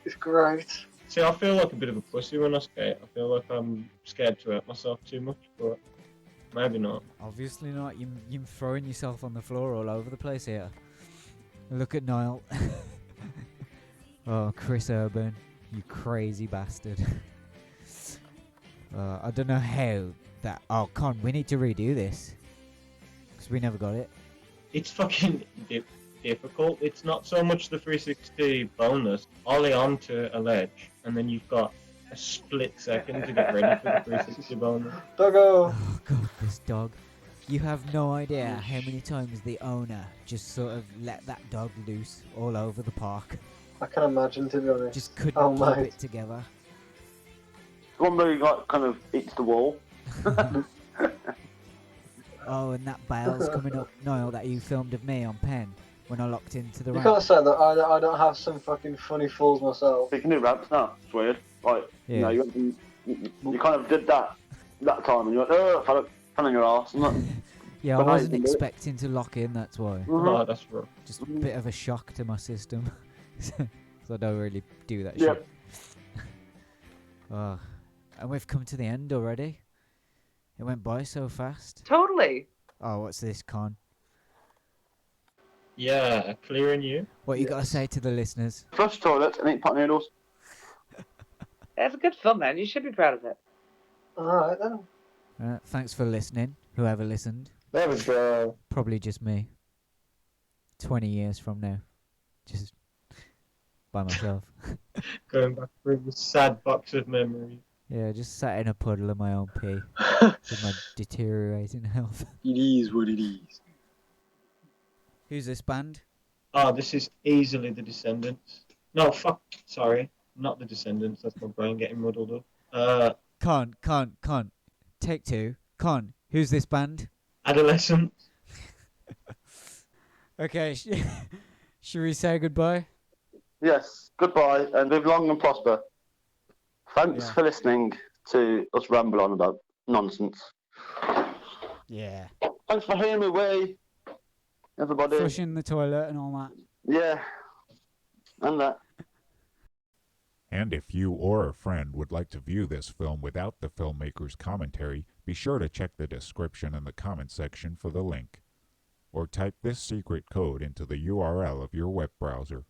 It's great. See, I feel like a bit of a pussy when I skate. I feel like I'm scared to hurt myself too much, but maybe not. Obviously not. You're throwing yourself on the floor all over the place here. Look at Niall. Oh, Chris Urban, you crazy bastard. I don't know how that. Oh, Con, we need to redo this because we never got it. It's fucking difficult. It's not so much the 360 bonus. Ollie onto a ledge, and then you've got a split second to get ready for the 360 bonus. Doggo! Oh God, this dog. You have no idea how many times the owner just sort of let that dog loose all over the park. I can imagine, to be honest. Just couldn't Oh, keep mate. it together. One where he like kind of hits the wall. Oh, and that bail's coming up, Niall, that you filmed of me on pen when I locked into the You ramp. can't say that I don't have some fucking funny falls myself. You can do ramps now. It's weird. Like, Yeah. you know, you kind of did that time, and you're like, oh, fell on your arse. And that, Yeah, I but now you wasn't can do it. expecting to lock in, that's why. Oh, that's rough. Just a bit of a shock to my system. Because I don't really do that Yep. shit. Oh, and we've come to the end already. It went by so fast. Totally. Oh, what's this, Con? Yeah, clearing you. What you got to say to the listeners? Flush toilet and eat pot noodles. That's a good film, man. You should be proud of it. Alright then. Thanks for listening, whoever listened. There we go. Probably just me. 20 years from now. Just by myself. Going back through the sad box of memories. Yeah, just sat in a puddle of my own pee with my deteriorating health. It is what it is. Who's this band? Oh, this is easily the Descendants. No, fuck. Sorry, not the Descendants. That's my brain getting muddled up. Con. Take two. Con, who's this band? Adolescents. Okay, should we say goodbye? Yes, goodbye, and live long and prosper. Thanks Yeah. for listening to us ramble on about nonsense. Yeah. Thanks for hearing me way, everybody. Flushing the toilet and all that. Yeah, and that. And if you or a friend would like to view this film without the filmmaker's commentary, be sure to check the description and the comment section for the link. Or type this secret code into the URL of your web browser.